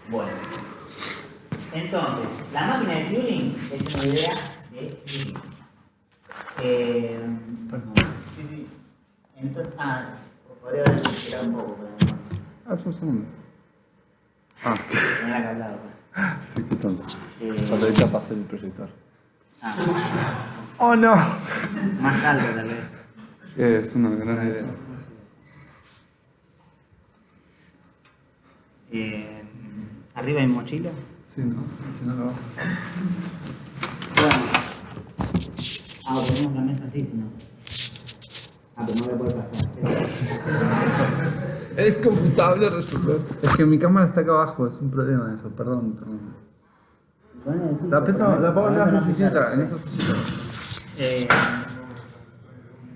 Bueno, entonces, la máquina de Turing es una idea de Turing. Sí. Entonces, podría haber explicado un poco, pero un segundo. no era que hablaba. Sí, qué tonto. Cuando ya pasé el proyector. Oh no. Más alto tal vez. Es una gran idea. ¿Arriba hay mochila? Sí, no, si no lo vas a hacer. Bueno. Ponemos la mesa así, si no. Pero no voy a poder pasar. Es computable resolver. Es que mi cámara está acá abajo, es un problema eso, perdón. La pongo en esa sillita,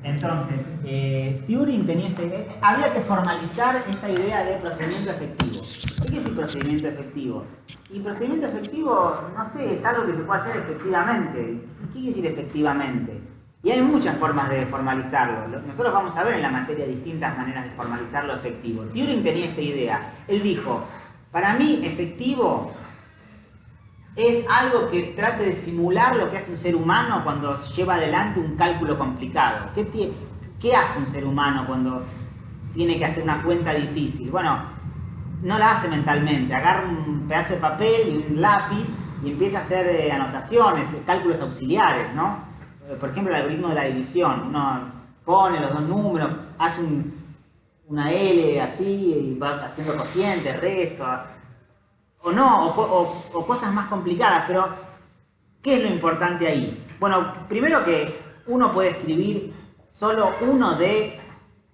Entonces, Turing tenía esta idea. Había que formalizar esta idea de procedimiento efectivo. ¿Qué quiere decir procedimiento efectivo? Y procedimiento efectivo, no sé, es algo que se puede hacer efectivamente. ¿Qué quiere decir efectivamente? Y hay muchas formas de formalizarlo. Nosotros vamos a ver en la materia distintas maneras de formalizar lo efectivo. Turing tenía esta idea. Él dijo, para mí efectivo es algo que trate de simular lo que hace un ser humano cuando lleva adelante un cálculo complicado. ¿Qué hace un ser humano cuando tiene que hacer una cuenta difícil? Bueno, no la hace mentalmente. Agarra un pedazo de papel y un lápiz y empieza a hacer anotaciones, cálculos auxiliares, ¿no? Por ejemplo, el algoritmo de la división. Uno pone los dos números, hace una L así y va haciendo cociente, resto, o no, o cosas más complicadas, pero ¿qué es lo importante ahí? Bueno, primero que uno puede escribir solo uno de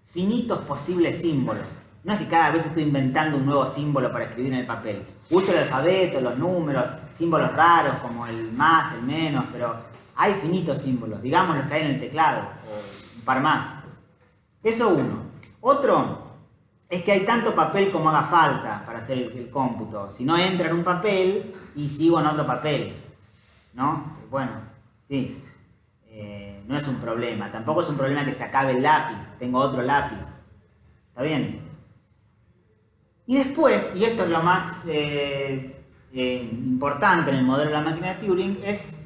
finitos posibles símbolos. No es que cada vez estoy inventando un nuevo símbolo para escribir en el papel. Uso el alfabeto, los números, símbolos raros como el más, el menos, pero hay finitos símbolos, digamos los que hay en el teclado, o un par más. Eso uno. Otro es que hay tanto papel como haga falta para hacer el cómputo. Si no entra en un papel y sigo en otro papel, ¿no? Bueno, sí, no es un problema. Tampoco es un problema que se acabe el lápiz, tengo otro lápiz. ¿Está bien? Y después, y esto es lo más importante en el modelo de la máquina de Turing, es...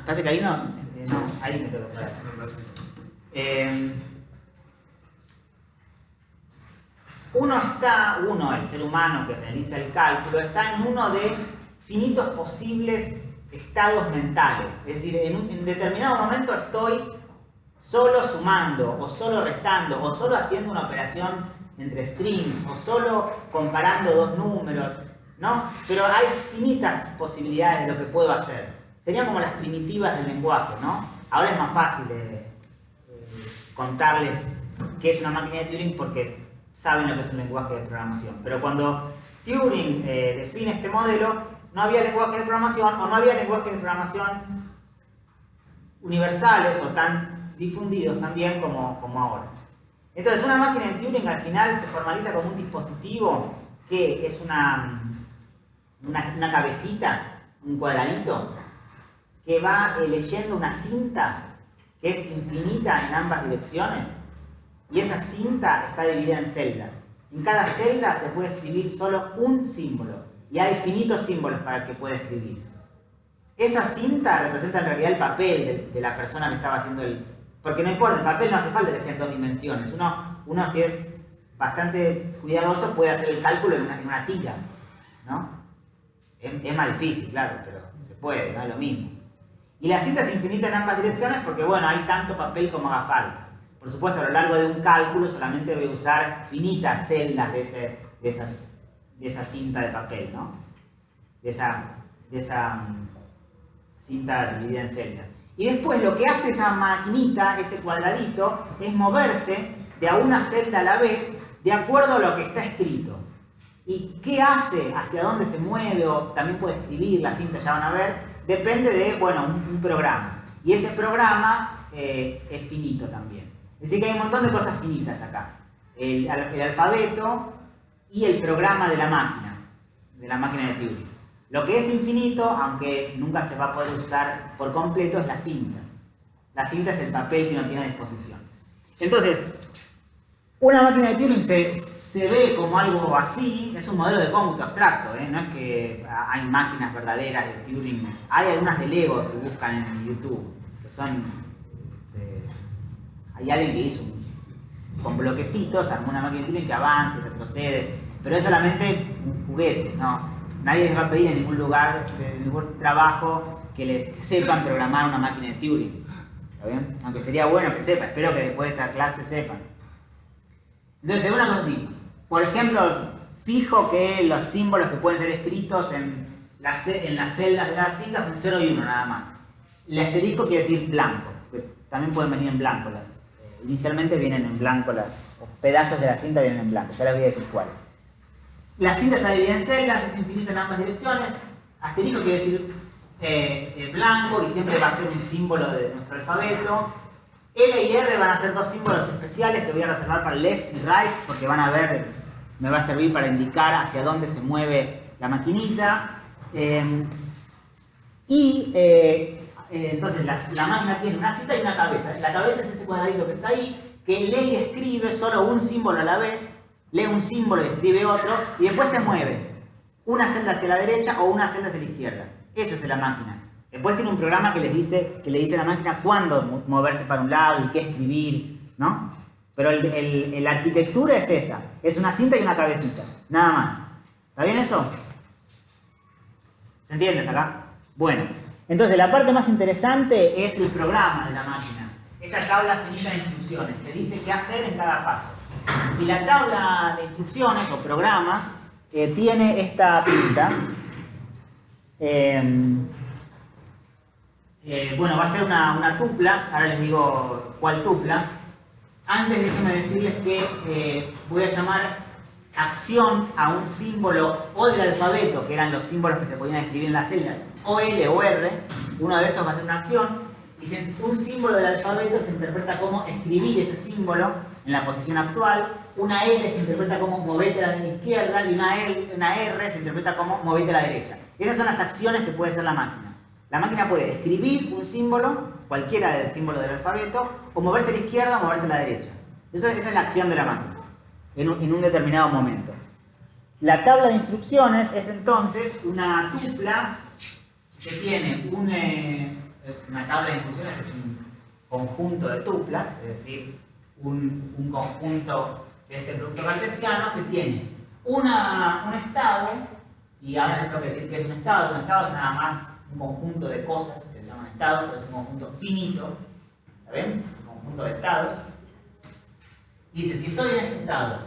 parece que ahí no, ahí me tengo que parar. Uno, el ser humano que realiza el cálculo, está en uno de finitos posibles estados mentales. Es decir, en determinado momento estoy solo sumando, o solo restando, o solo haciendo una operación entre strings, o solo comparando dos números, ¿no? Pero hay finitas posibilidades de lo que puedo hacer. Serían como las primitivas del lenguaje, ¿no? Ahora es más fácil contarles qué es una máquina de Turing porque saben lo que es un lenguaje de programación. Pero cuando Turing define este modelo, no había lenguaje de programación o no había lenguajes de programación universales o tan difundidos también como ahora. Entonces, una máquina de Turing al final se formaliza como un dispositivo que es una cabecita, un cuadradito, que va leyendo una cinta que es infinita en ambas direcciones. Y esa cinta está dividida en celdas. En cada celda se puede escribir solo un símbolo. Y hay finitos símbolos para el que pueda escribir. Esa cinta representa en realidad el papel de la persona que estaba haciendo el... Porque no importa, el papel no hace falta que sea en dos dimensiones. Uno si es bastante cuidadoso puede hacer el cálculo en una tira, ¿no? Es más difícil, claro, pero se puede, no es lo mismo. Y la cinta es infinita en ambas direcciones porque, bueno, hay tanto papel como haga falta. Por supuesto, a lo largo de un cálculo solamente voy a usar finitas celdas de esa cinta de papel, ¿no? De esa cinta dividida en celdas. Y después lo que hace esa maquinita, ese cuadradito, es moverse de a una celda a la vez de acuerdo a lo que está escrito. ¿Y qué hace? ¿Hacia dónde se mueve? O también puede escribir, la cinta ya van a ver. Depende de, bueno, un programa. Y ese programa es finito también. Es decir, que hay un montón de cosas finitas acá. El alfabeto y el programa de la máquina de Turing. Lo que es infinito, aunque nunca se va a poder usar por completo, es la cinta. La cinta es el papel que uno tiene a disposición. Entonces, una máquina de Turing se ve como algo así, es un modelo de cómputo abstracto, no es que hay máquinas verdaderas de Turing. Hay algunas de Lego, si buscan en YouTube, que son... hay alguien que hizo con bloquecitos, armó una máquina de Turing que avanza y retrocede, pero es solamente un juguete, ¿no? Nadie les va a pedir en ningún lugar, en ningún trabajo, que sepan programar una máquina de Turing. ¿Está bien? Aunque sería bueno que sepan, espero que después de esta clase sepan. Entonces, una cosa así. Por ejemplo, fijo que los símbolos que pueden ser escritos en las celdas de la cinta son 0 y 1 nada más. El asterisco quiere decir blanco. También pueden venir en blanco. Inicialmente vienen en blanco, los pedazos de la cinta vienen en blanco. Ya les voy a decir cuáles. La cinta está dividida en celdas, es infinita en ambas direcciones. Asterisco quiere decir blanco y siempre va a ser un símbolo de nuestro alfabeto. L y R van a ser dos símbolos especiales que voy a reservar para left y right, porque van a ver, me va a servir para indicar hacia dónde se mueve la maquinita. Entonces la máquina tiene una cinta y una cabeza. La cabeza es ese cuadradito que está ahí, que lee y escribe solo un símbolo a la vez, lee un símbolo y escribe otro, y después se mueve una celda hacia la derecha o una celda hacia la izquierda. Eso es la máquina. Después tiene un programa que le dice a la máquina cuándo moverse para un lado y qué escribir, ¿no? Pero la arquitectura es esa. Es una cinta y una cabecita. Nada más. ¿Está bien eso? ¿Se entiende hasta acá? Bueno. Entonces la parte más interesante es el programa de la máquina. Esta tabla finita de instrucciones. Te dice qué hacer en cada paso. Y la tabla de instrucciones o programa tiene esta pinta. Bueno, va a ser una tupla, ahora les digo cuál tupla. Antes déjenme decirles que voy a llamar acción a un símbolo o del alfabeto, que eran los símbolos que se podían escribir en la celda, o L o R, uno de esos va a ser una acción, y un símbolo del alfabeto se interpreta como escribir ese símbolo en la posición actual, una L se interpreta como movete a la izquierda, y una R se interpreta como movete a la derecha. Esas son las acciones que puede hacer la máquina. La máquina puede escribir un símbolo, cualquiera del símbolo del alfabeto, o moverse a la izquierda o moverse a la derecha. Esa es la acción de la máquina, en un determinado momento. La tabla de instrucciones es entonces una tupla que tiene una tabla de instrucciones, es un conjunto de tuplas, es decir, un conjunto de este producto cartesiano que tiene un estado, y ahora les tengo que decir que es un estado. Un estado es nada más un conjunto de cosas que se llaman estados, pero es un conjunto finito, ¿está bien? Un conjunto de estados. Dice, si estoy en este estado,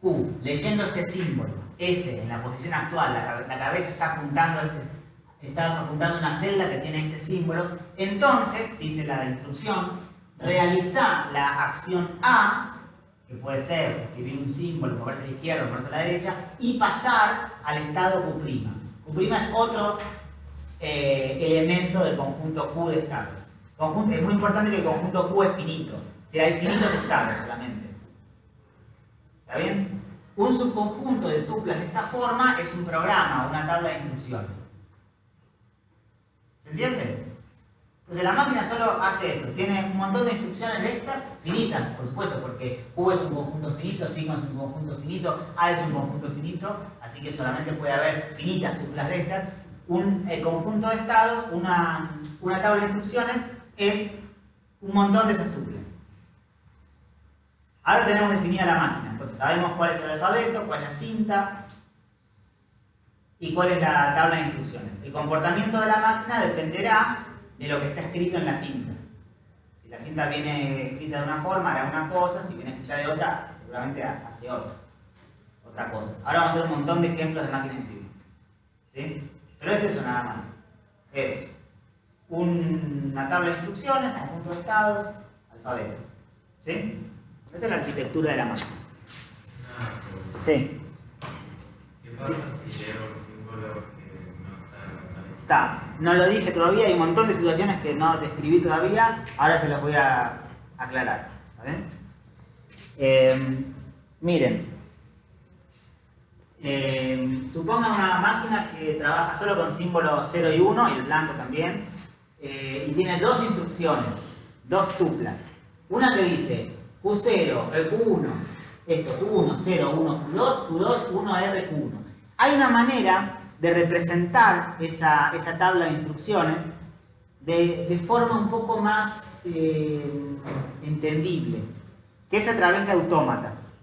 Q, leyendo este símbolo, S en la posición actual, la cabeza está apuntando una celda que tiene este símbolo, entonces, dice la instrucción, realizar la acción A, que puede ser escribir un símbolo, moverse a la izquierda o moverse a la derecha, y pasar al estado Q'. Q' es otro elemento del conjunto Q de estados. Es muy importante que el conjunto Q es finito. Si hay finitos estados solamente. ¿Está bien? Un subconjunto de tuplas de esta forma es un programa, una tabla de instrucciones. ¿Se entiende? Entonces la máquina solo hace eso. Tiene un montón de instrucciones de estas, finitas, por supuesto, porque Q es un conjunto finito, sigma es un conjunto finito, A es un conjunto finito, así que solamente puede haber finitas tuplas de estas. Un conjunto de estados, una tabla de instrucciones, es un montón de esas tuplas. Ahora tenemos definida la máquina, entonces sabemos cuál es el alfabeto, cuál es la cinta y cuál es la tabla de instrucciones. El comportamiento de la máquina dependerá de lo que está escrito en la cinta. Si la cinta viene escrita de una forma, hará una cosa, si viene escrita de otra, seguramente hace otra cosa. Ahora vamos a hacer un montón de ejemplos de máquinas de Turing. ¿Sí? Pero es eso nada más. Es una tabla de instrucciones, conjunto de estados, alfabeto. ¿Sí? Esa es la arquitectura de la máquina. Sí. ¿Qué pasa si leo el símbolo que no está en la tabla? Está. No lo dije todavía, hay un montón de situaciones que no describí todavía, ahora se las voy a aclarar. Miren, supongan una máquina que trabaja solo con símbolos 0 y 1, y el blanco también, y tiene dos instrucciones, dos tuplas. Una que dice Q0, Q1, esto, Q1, 0, 1, Q2, Q2, 1, R, Q1. Hay una manera de representar esa tabla de instrucciones de forma un poco más entendible, que es a través de autómatas.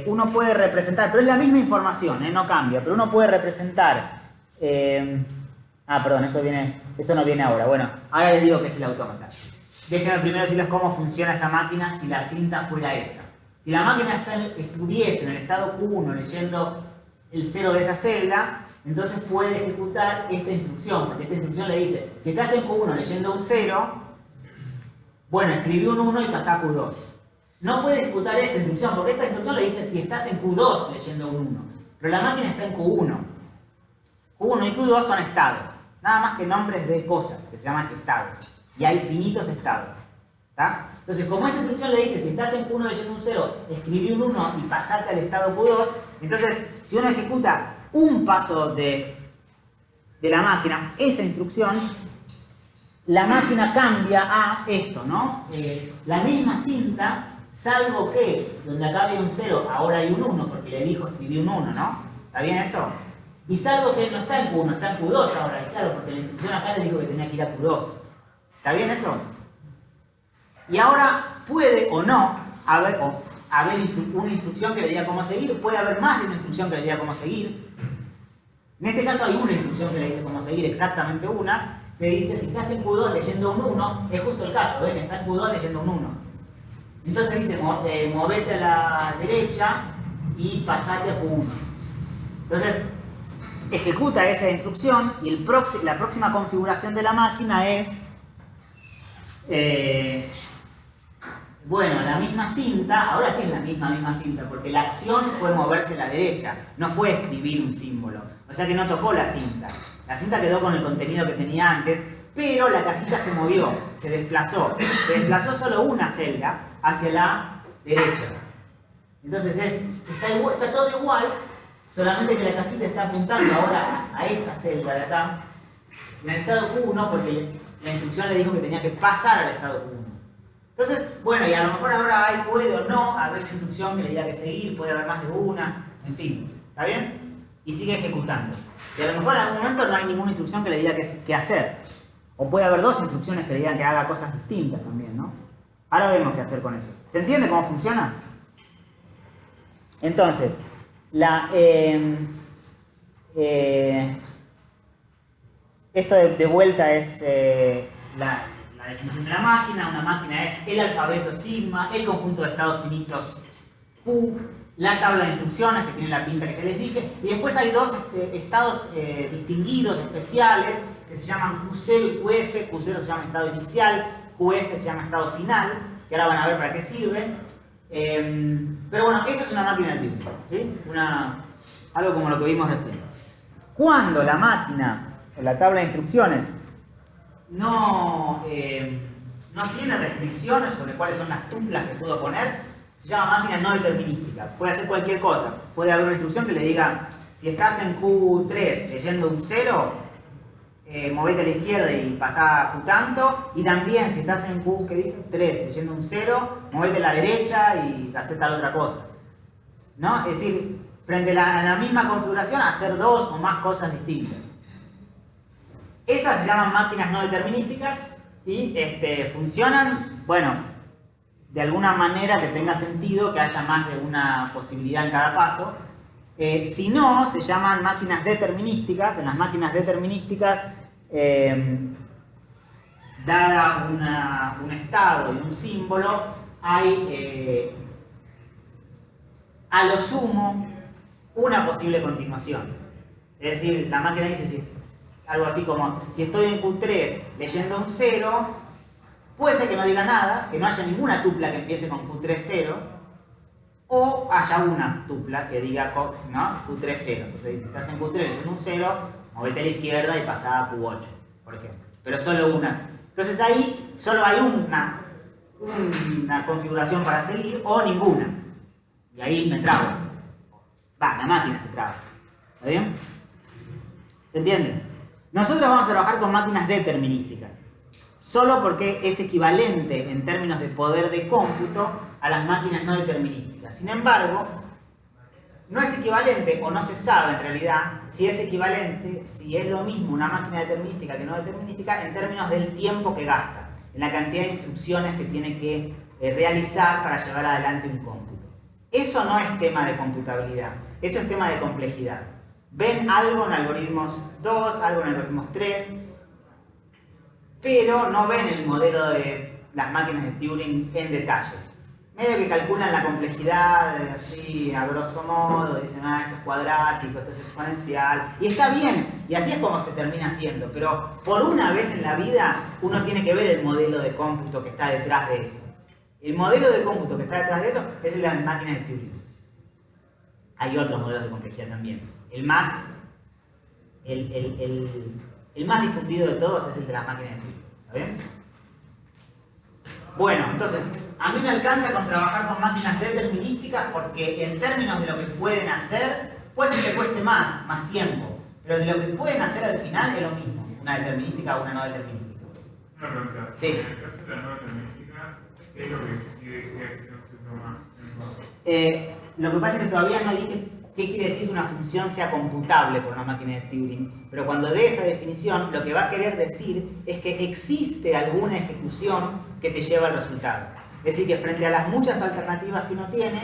Uno puede representar, pero es la misma información, no cambia, pero uno puede representar... perdón, eso no viene ahora. Bueno, ahora les digo qué es el autómata. Déjenme primero decirles cómo funciona esa máquina si la cinta fuera esa. Si la máquina estuviese en el estado Q1 leyendo el 0 de esa celda, entonces puede ejecutar esta instrucción, porque esta instrucción le dice, si estás en Q1 leyendo un 0, bueno, escribí un 1 y pasá a Q2. No puede ejecutar esta instrucción, porque esta instrucción le dice si estás en Q2 leyendo un 1, pero la máquina está en Q1. Q1 y Q2 son estados, nada más que nombres de cosas que se llaman estados, y hay finitos estados. ¿Tá? Entonces, como esta instrucción le dice, si estás en Q1 leyendo un 0, escribí un 1 y pasate al estado Q2, entonces, si uno ejecuta un paso de la máquina, esa instrucción, la máquina cambia a esto, ¿no? La misma cinta, salvo que donde acá había un 0, ahora hay un 1, porque le dijo escribí un 1, ¿no? ¿Está bien eso? Y salvo que no está en Q1, está en Q2 ahora, y claro, porque la instrucción acá le dijo que tenía que ir a Q2. ¿Está bien eso? Y ahora puede o no haber una instrucción que le diga cómo seguir, puede haber más de una instrucción que le diga cómo seguir. En este caso hay una instrucción que le dice cómo seguir, exactamente una, que dice si estás en Q2 leyendo un 1, es justo el caso, ¿ven? Está en Q2 leyendo un 1. Entonces dice, movete a la derecha y pasate a Q1. Entonces, ejecuta esa instrucción y la próxima configuración de la máquina es... bueno, la misma cinta, ahora sí es la misma cinta, porque la acción fue moverse a la derecha, no fue escribir un símbolo. O sea que no tocó la cinta. La cinta quedó con el contenido que tenía antes, pero la cajita se movió, se desplazó. Se desplazó solo una celda hacia la derecha. Entonces está todo igual, solamente que la cajita está apuntando ahora a esta celda de acá, en el estado Q1, porque la instrucción le dijo que tenía que pasar al estado Q1. Entonces, bueno, y a lo mejor ahora puede o no haber una instrucción que le diga que seguir, puede haber más de una, en fin, ¿está bien? Y sigue ejecutando. Y a lo mejor en algún momento no hay ninguna instrucción que le diga qué hacer. O puede haber dos instrucciones que le digan que haga cosas distintas también, ¿no? Ahora vemos qué hacer con eso. ¿Se entiende cómo funciona? Entonces, esto de vuelta es la definición de la máquina. Una máquina es el alfabeto sigma, el conjunto de estados finitos Q, la tabla de instrucciones que tiene la pinta que ya les dije, y después hay dos estados distinguidos, especiales, que se llaman Q0 y QF. Q0 se llama estado inicial, QF se llama estado final, que ahora van a ver para qué sirve. Pero bueno, esto es una máquina de tiempo, ¿sí? Algo como lo que vimos recién. Cuando la máquina, o la tabla de instrucciones, no tiene restricciones sobre cuáles son las tuplas que puedo poner, se llama máquina no determinística. Puede hacer cualquier cosa. Puede haber una instrucción que le diga, si estás en Q3 leyendo un 0, movete a la izquierda y pasá a Q tanto. Y también, si estás en Q, ¿qué dije? 3 leyendo un 0, movete a la derecha y hacer tal otra cosa. ¿No? Es decir, frente a la misma configuración, hacer dos o más cosas distintas. Esas se llaman máquinas no determinísticas y funcionan, bueno, de alguna manera que tenga sentido, que haya más de una posibilidad en cada paso. Si no, se llaman máquinas determinísticas. En las máquinas determinísticas, dada un estado y un símbolo, hay a lo sumo una posible continuación. Es decir, la máquina dice algo así como, si estoy en Q3 leyendo un 0, puede ser que no diga nada, que no haya ninguna tupla que empiece con Q3-0, o haya una tupla que diga, ¿no? Q3-0. Entonces, si estás en Q3 leyendo un 0, movete a la izquierda y pasá a Q8, por ejemplo. Pero solo una. Entonces ahí solo hay una configuración para seguir, o ninguna. Y ahí me trabo. La máquina se traba. ¿Está bien? ¿Se entiende? Nosotros vamos a trabajar con máquinas determinísticas. Solo porque es equivalente en términos de poder de cómputo a las máquinas no determinísticas. Sin embargo, no es equivalente, o no se sabe en realidad, si es equivalente, si es lo mismo una máquina determinística que no determinística en términos del tiempo que gasta, en la cantidad de instrucciones que tiene que realizar para llevar adelante un cómputo. Eso no es tema de computabilidad, eso es tema de complejidad. Ven algo en algoritmos 2, algo en algoritmos 3, pero no ven el modelo de las máquinas de Turing en detalle. Medio que calculan la complejidad, así, a grosso modo, dicen, esto es cuadrático, esto es exponencial, y está bien, y así es como se termina haciendo, pero por una vez en la vida uno tiene que ver el modelo de cómputo que está detrás de eso. El modelo de cómputo que está detrás de eso es el de las máquinas de Turing. Hay otros modelos de complejidad también. El más difundido de todos es el de las máquinas de Turing. ¿Está bien? Bueno, entonces, a mí me alcanza con trabajar con máquinas determinísticas porque en términos de lo que pueden hacer, puede ser que cueste más tiempo, pero de lo que pueden hacer al final es lo mismo, una determinística o una no determinística. Una pregunta. Sí. En el caso de la no determinística, ¿qué es lo que decide qué acción se toma? Lo que pasa es que todavía no dije qué quiere decir que una función sea computable por una máquina de Turing, pero cuando dé esa definición, lo que va a querer decir es que existe alguna ejecución que te lleva al resultado. Es decir, que frente a las muchas alternativas que uno tiene,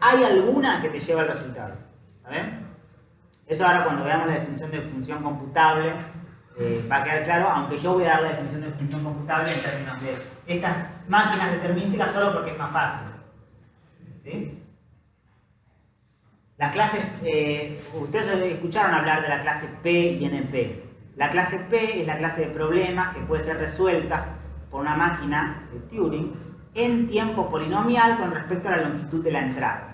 hay alguna que te lleva al resultado. ¿Está bien? Eso ahora cuando veamos la definición de función computable va a quedar claro, aunque yo voy a dar la definición de función computable en términos de estas máquinas determinísticas solo porque es más fácil. ¿Sí? Las clases, ustedes escucharon hablar de la clase P y NP. La clase P es la clase de problemas que puede ser resuelta por una máquina de Turing en tiempo polinomial con respecto a la longitud de la entrada.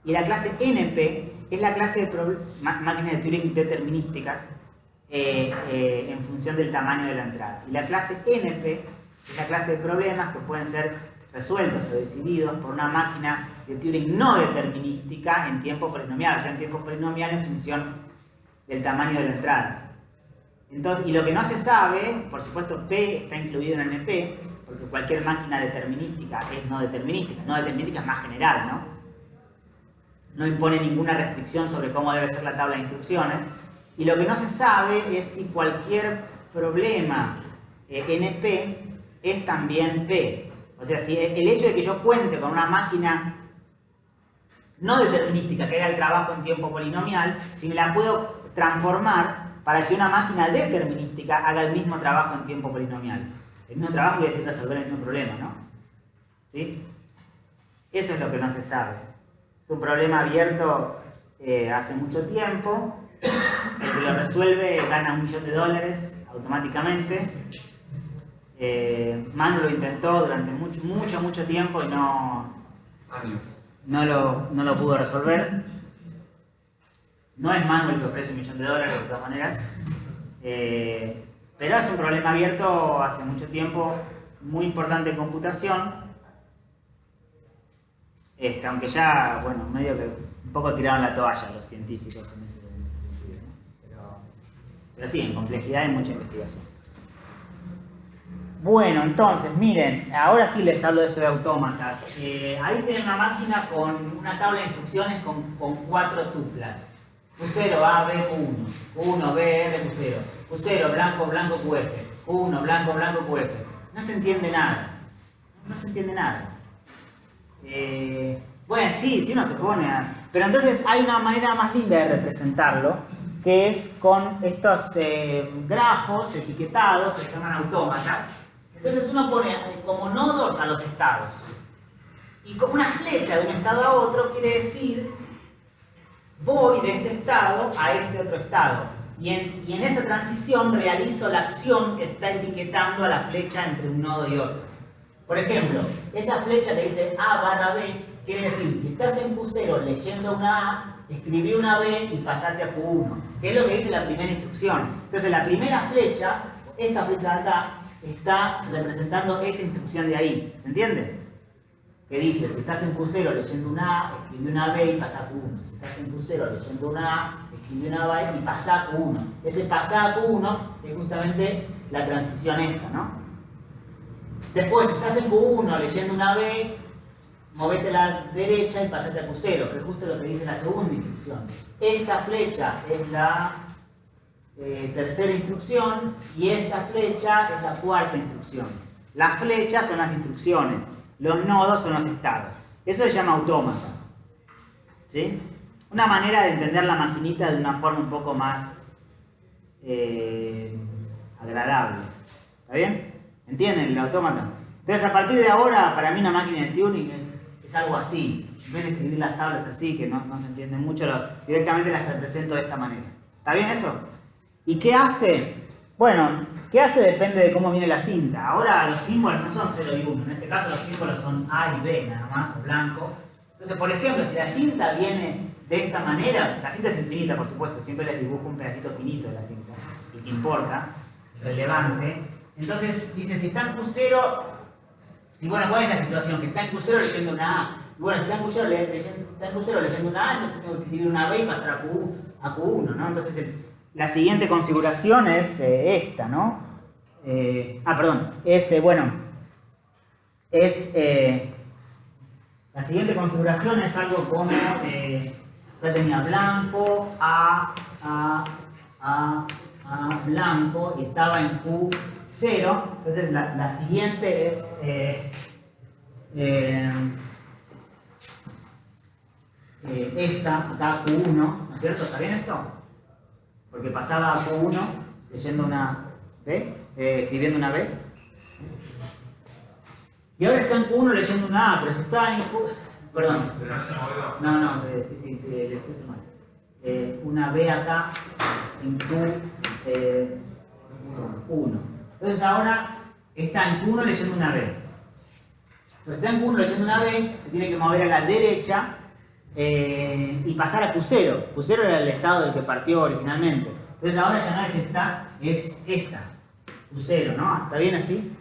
Y la clase NP es la clase de máquinas de Turing determinísticas en función del tamaño de la entrada. Y la clase NP es la clase de problemas que pueden ser resueltos o decididos por una máquina de Turing no determinística en tiempo polinomial, o sea, en tiempo polinomial en función del tamaño de la entrada. Entonces, y lo que no se sabe, por supuesto P está incluido en NP, porque cualquier máquina determinística es no determinística. No determinística es más general, ¿no? No impone ninguna restricción sobre cómo debe ser la tabla de instrucciones. Y lo que no se sabe es si cualquier problema NP es también P. O sea, si el hecho de que yo cuente con una máquina no determinística, que haga el trabajo en tiempo polinomial, si me la puedo transformar para que una máquina determinística haga el mismo trabajo en tiempo polinomial. El mismo trabajo quiere decir resolver el mismo problema, ¿no? ¿Sí? Eso es lo que no se sabe. Es un problema abierto hace mucho tiempo. El que lo resuelve gana $1 millón automáticamente. Manu lo intentó durante mucho tiempo y no lo pudo resolver. No es Manu el que ofrece $1 millón de todas maneras, pero es un problema abierto hace mucho tiempo, muy importante en computación, aunque ya, bueno, medio que un poco tiraron la toalla los científicos en ese sentido, ¿no? Pero sí, en complejidad hay mucha investigación. Bueno, entonces, miren, ahora sí les hablo de esto de autómatas. Ahí tienen una máquina con una tabla de instrucciones con 4 tuplas. Q0, A, B, Q1. Q1, B, R, Q0. Q0, blanco, blanco, QF. Q1, blanco, blanco, QF. No se entiende nada. No se entiende nada. Bueno, sí uno se pone a... Pero entonces hay una manera más linda de representarlo, que es con estos grafos etiquetados que se llaman autómatas. Entonces uno pone como nodos a los estados. Y como una flecha de un estado a otro quiere decir voy de este estado a este otro estado. Y en esa transición realizo la acción que está etiquetando a la flecha entre un nodo y otro. Por ejemplo, esa flecha que dice A barra B quiere decir, si estás en Q0 leyendo una A, escribí una B y pasate a Q1, que es lo que dice la primera instrucción. Entonces la primera flecha, esta flecha de acá, está representando esa instrucción de ahí. ¿Se entiende? Que dice, si estás en Q0 leyendo una A, escribí una B y pasa a Q1. Si estás en Q0 leyendo una A, escribí una B y pasa a Q1. Ese pasar a Q1 es justamente la transición esta, ¿no? Después, si estás en Q1 leyendo una B, movete a la derecha y pasate a Q0, que es justo lo que dice la segunda instrucción. Esta flecha es la tercera instrucción y esta flecha es la cuarta instrucción. Las flechas son las instrucciones, los nodos son los estados. Eso se llama autómata. ¿Sí? Una manera de entender la maquinita de una forma un poco más agradable. ¿Está bien? ¿Entienden el autómata? Entonces, a partir de ahora, para mí una máquina de tuning es algo así. En vez de escribir las tablas así, que no se entienden mucho, directamente las represento de esta manera. ¿Está bien eso? ¿Y qué hace? Bueno, ¿qué hace? Depende de cómo viene la cinta. Ahora los símbolos no son 0 y 1. En este caso los símbolos son A y B, nada más, o blanco. Entonces, por ejemplo, si la cinta viene de esta manera, la cinta es infinita, por supuesto, siempre les dibujo un pedacito finito de la cinta, y que importa, relevante. Entonces, dice, si está en Q0, y bueno, ¿cuál es la situación? Que está en Q0 leyendo una A. Y bueno, si está en Q0 leyendo una A, entonces tengo que escribir una B y pasar a Q1, ¿no? Entonces, la siguiente configuración es esta, ¿no? La siguiente configuración es algo como, ya tenía blanco, A, blanco, y estaba en Q0, entonces la siguiente es, esta, acá Q1, ¿no es cierto? ¿Está bien esto? Porque pasaba a Q1 leyendo una B, escribiendo una B. Y ahora está en Q1 leyendo una A, pero si está en Q... Perdón. No, sí, le puse mal. Una B acá en Q1. Entonces ahora está en Q1 leyendo una B. Entonces está en Q1 leyendo una B, se tiene que mover a la derecha y pasar a Q0. Q0 era el estado del que partió originalmente. Entonces ahora ya no es esta, es esta. Q0, ¿no? ¿Está bien así?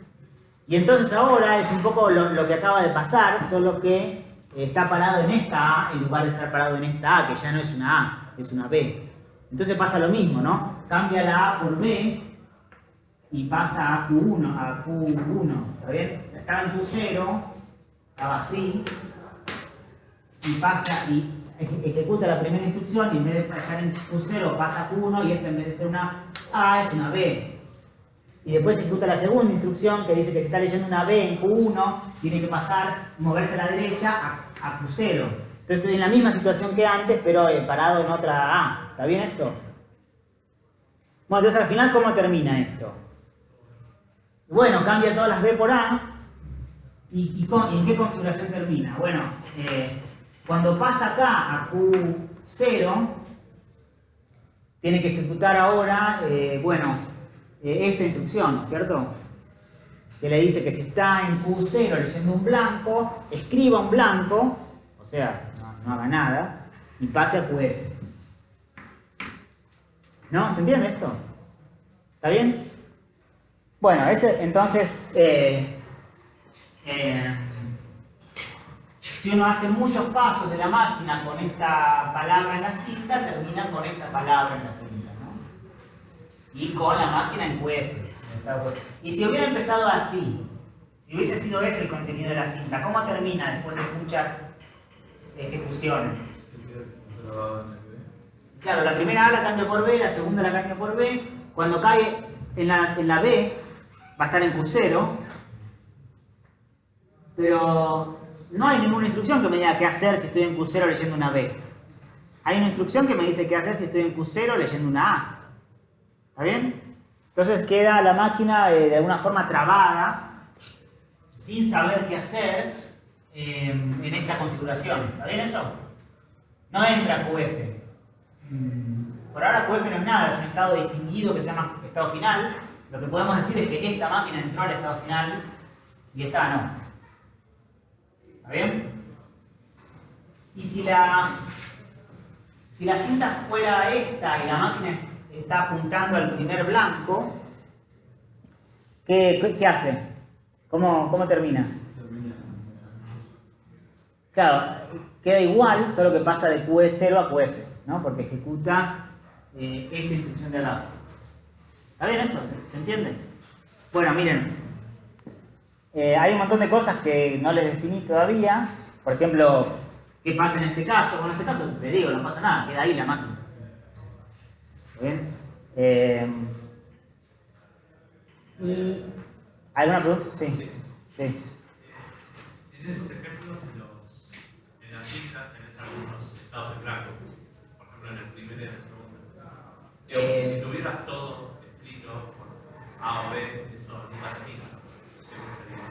Y entonces ahora es un poco lo que acaba de pasar, solo que está parado en esta A en lugar de estar parado en esta A, que ya no es una A, es una B. Entonces pasa lo mismo, ¿no? Cambia la A por B y pasa a Q1, ¿está bien? Estaba en Q0, estaba así, y pasa y ejecuta la primera instrucción y en vez de estar en Q0 pasa a Q1 y esta en vez de ser una A es una B. Y después ejecuta la segunda instrucción que dice que si está leyendo una B en Q1 tiene que moverse a la derecha a Q0. Entonces estoy en la misma situación que antes, pero parado en otra A. ¿Está bien esto? Bueno, entonces al final, ¿cómo termina esto? Bueno, cambia todas las B por A. ¿Y en qué configuración termina? Bueno, cuando pasa acá a Q0, tiene que ejecutar ahora, esta instrucción, ¿no es cierto? Que le dice que si está en Q0 leyendo un blanco, escriba un blanco, o sea, no haga nada, y pase a QF. ¿No? ¿Se entiende esto? ¿Está bien? Bueno, entonces, si uno hace muchos pasos de la máquina con esta palabra en la cinta, termina con esta palabra en la cinta, ¿no? Y con la máquina en QF. Y si hubiera empezado así, si hubiese sido ese el contenido de la cinta, ¿cómo termina después de muchas ejecuciones? Claro, la primera A la cambio por B, la segunda la cambio por B. Cuando cae en la B, va a estar en Q0, pero no hay ninguna instrucción que me diga qué hacer si estoy en Q0 leyendo una B. Hay una instrucción que me dice qué hacer si estoy en Q0 leyendo una A. ¿Está bien? Entonces queda la máquina de alguna forma trabada, sin saber qué hacer en esta configuración. ¿Está bien eso? No entra QF. Por ahora QF no es nada, es un estado distinguido que se llama estado final. Lo que podemos decir es que esta máquina entró al estado final y esta no. ¿Está bien? Y si la cinta fuera esta y la máquina está apuntando al primer blanco, ¿qué hace? ¿Cómo termina? Claro, queda igual, solo que pasa de QE0 a QF, ¿no? Porque ejecuta esta instrucción de al lado. ¿Está bien eso? ¿Se entiende? Bueno, miren, hay un montón de cosas que no les definí todavía, Por ejemplo, ¿qué pasa en este caso? Bueno, en este caso, le digo, no pasa nada, queda ahí la máquina. ¿Bien? ¿Y alguna pregunta? Sí. Sí. En esos ejemplos, en las cifras, tenés algunos estados en blanco. Por ejemplo, en el primero y en el segundo. Si tuvieras todo escrito por A o B, eso nunca termina.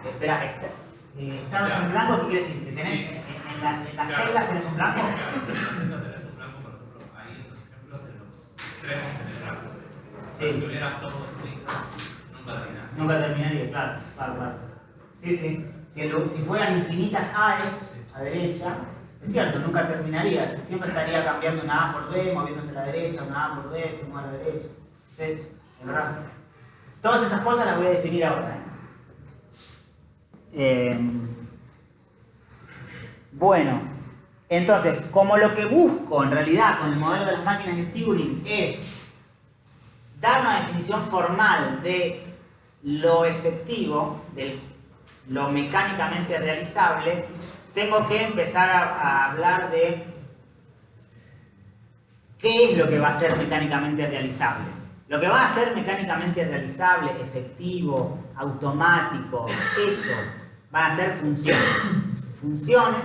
Espera, estados en blanco, ¿qué quiere decir? ¿Que tenés en las celdas tenés un blanco? Claro, en las celdas tenés un blanco, por ejemplo, ahí en los ejemplos, en los extremos tenés blanco. Si tuvieras todo escrito, nunca terminás. Nunca terminaría, claro. Sí. Si fueran infinitas A's a derecha, es cierto, nunca terminaría. Siempre estaría cambiando una A por B, moviéndose a la derecha, una A por B, se mueve a la derecha. Sí, es verdad. Todas esas cosas las voy a definir ahora. Bueno, entonces, como lo que busco en realidad con el modelo de las máquinas de Turing es dar una definición formal de lo efectivo, de lo mecánicamente realizable, tengo que empezar a hablar de qué es lo que va a ser mecánicamente realizable. Lo que va a ser mecánicamente realizable, efectivo, automático, eso van a ser funciones. Funciones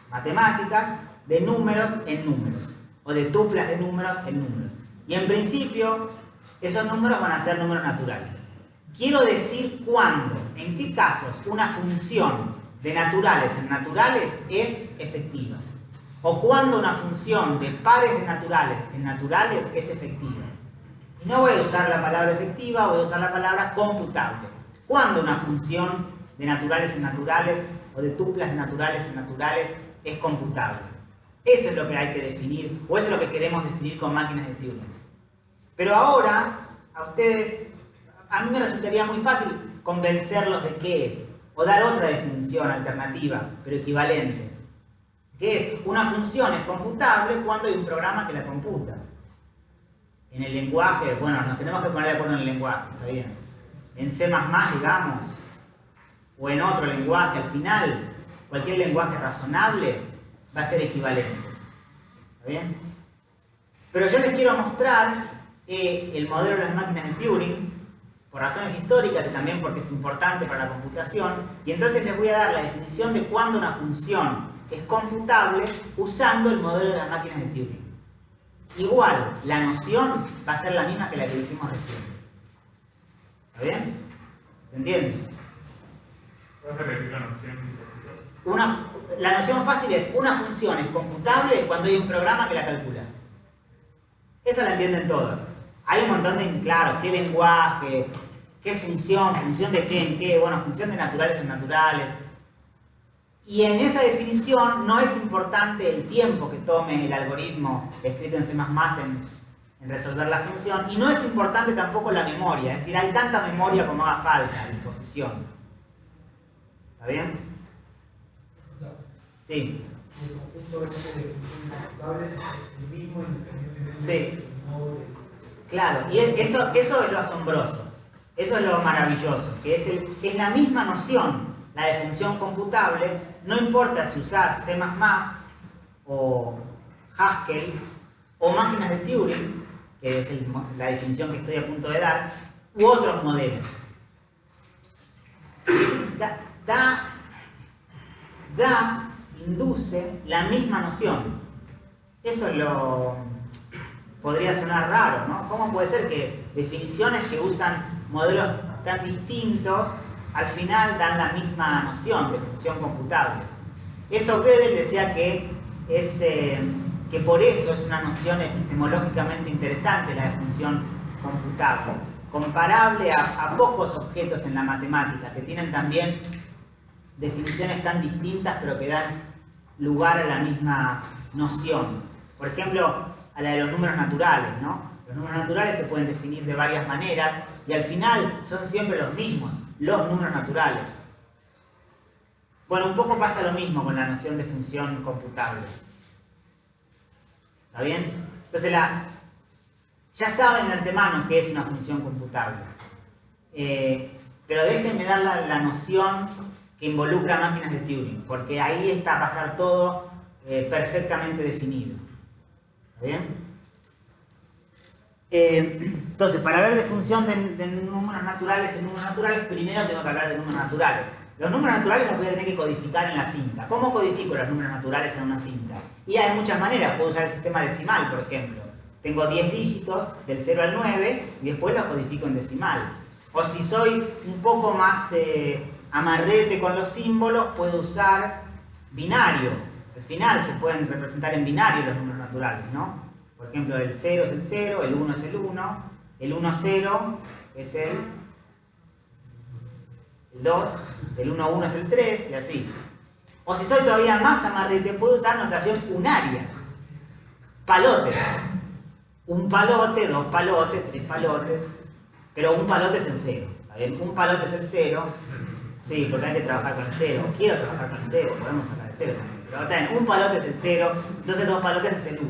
matemáticas de números en números, o de tuplas de números en números. Y en principio, esos números van a ser números naturales. Quiero decir cuándo, en qué casos una función de naturales en naturales es efectiva. O cuándo una función de pares de naturales en naturales es efectiva. Y no voy a usar la palabra efectiva, voy a usar la palabra computable. ¿Cuándo una función de naturales en naturales o de tuplas de naturales en naturales es computable? Eso es lo que hay que definir, o eso es lo que queremos definir con máquinas de Turing. Pero ahora, a mí me resultaría muy fácil convencerlos de qué es, o dar otra definición alternativa, pero equivalente. Que es, una función es computable cuando hay un programa que la computa. En el lenguaje, bueno, nos tenemos que poner de acuerdo en el lenguaje, está bien. En C++, digamos, o en otro lenguaje, al final, cualquier lenguaje razonable va a ser equivalente. ¿Está bien? Pero yo les quiero mostrar el modelo de las máquinas de Turing, por razones históricas y también porque es importante para la computación, y entonces les voy a dar la definición de cuándo una función es computable usando el modelo de las máquinas de Turing. Igual, la noción va a ser la misma que la que dijimos recién. ¿Está bien? ¿Se entiende? ¿Puedes repetir la noción? La noción fácil es, una función es computable cuando hay un programa que la calcula. Esa la entienden todos. Hay un montón de, claro, qué lenguaje, qué función de qué en qué, bueno, función de naturales en naturales. Y en esa definición no es importante el tiempo que tome el algoritmo escrito en C++ en resolver la función, y no es importante tampoco la memoria, es decir, hay tanta memoria como haga falta a disposición. ¿Está bien? Sí. El conjunto de funciones computables es el mismo independientemente Sí. del modo de... Claro, y eso es lo asombroso, eso es lo maravilloso, que es la misma noción, la de función computable, no importa si usás C++ o Haskell o máquinas de Turing, que es la definición que estoy a punto de dar, u otros modelos. Induce la misma noción. Eso podría sonar raro, ¿no? ¿Cómo puede ser que definiciones que usan modelos tan distintos al final dan la misma noción de función computable? Eso Gödel decía que por eso es una noción epistemológicamente interesante la de función computable, comparable a pocos objetos en la matemática que tienen también definiciones tan distintas pero que dan lugar a la misma noción. Por ejemplo, a la de los números naturales, ¿no? Los números naturales se pueden definir de varias maneras y al final son siempre los mismos, los números naturales. Bueno, un poco pasa lo mismo con la noción de función computable. ¿Está bien? Entonces, ya saben de antemano qué es una función computable. Pero déjenme dar la noción que involucra máquinas de Turing, porque ahí va a estar todo perfectamente definido. ¿Está bien? Entonces, para hablar de función de números naturales en números naturales, primero tengo que hablar de números naturales. Los números naturales los voy a tener que codificar en la cinta. ¿Cómo codifico los números naturales en una cinta? Y hay muchas maneras. Puedo usar el sistema decimal, por ejemplo. Tengo 10 dígitos, del 0 al 9, y después los codifico en decimal. O si soy un poco más amarrete con los símbolos, puedo usar binario. Al final se pueden representar en binario los números naturales, ¿no? Por ejemplo, el 0 es el 0, el 1 es el 1, el 1, 0 es el 2, el 1, 1 es el 3, y así. O si soy todavía más amarrete, puedo usar notación unaria. Palotes. Un palote, 2 palotes, 3 palotes, pero un palote es el 0. ¿Está bien? Un palote es el 0. Sí, porque hay que trabajar con el 0. Quiero trabajar con el 0, podemos sacar el 0 también. Pero está bien, un palote es el 0, entonces 2 palotes es el 1.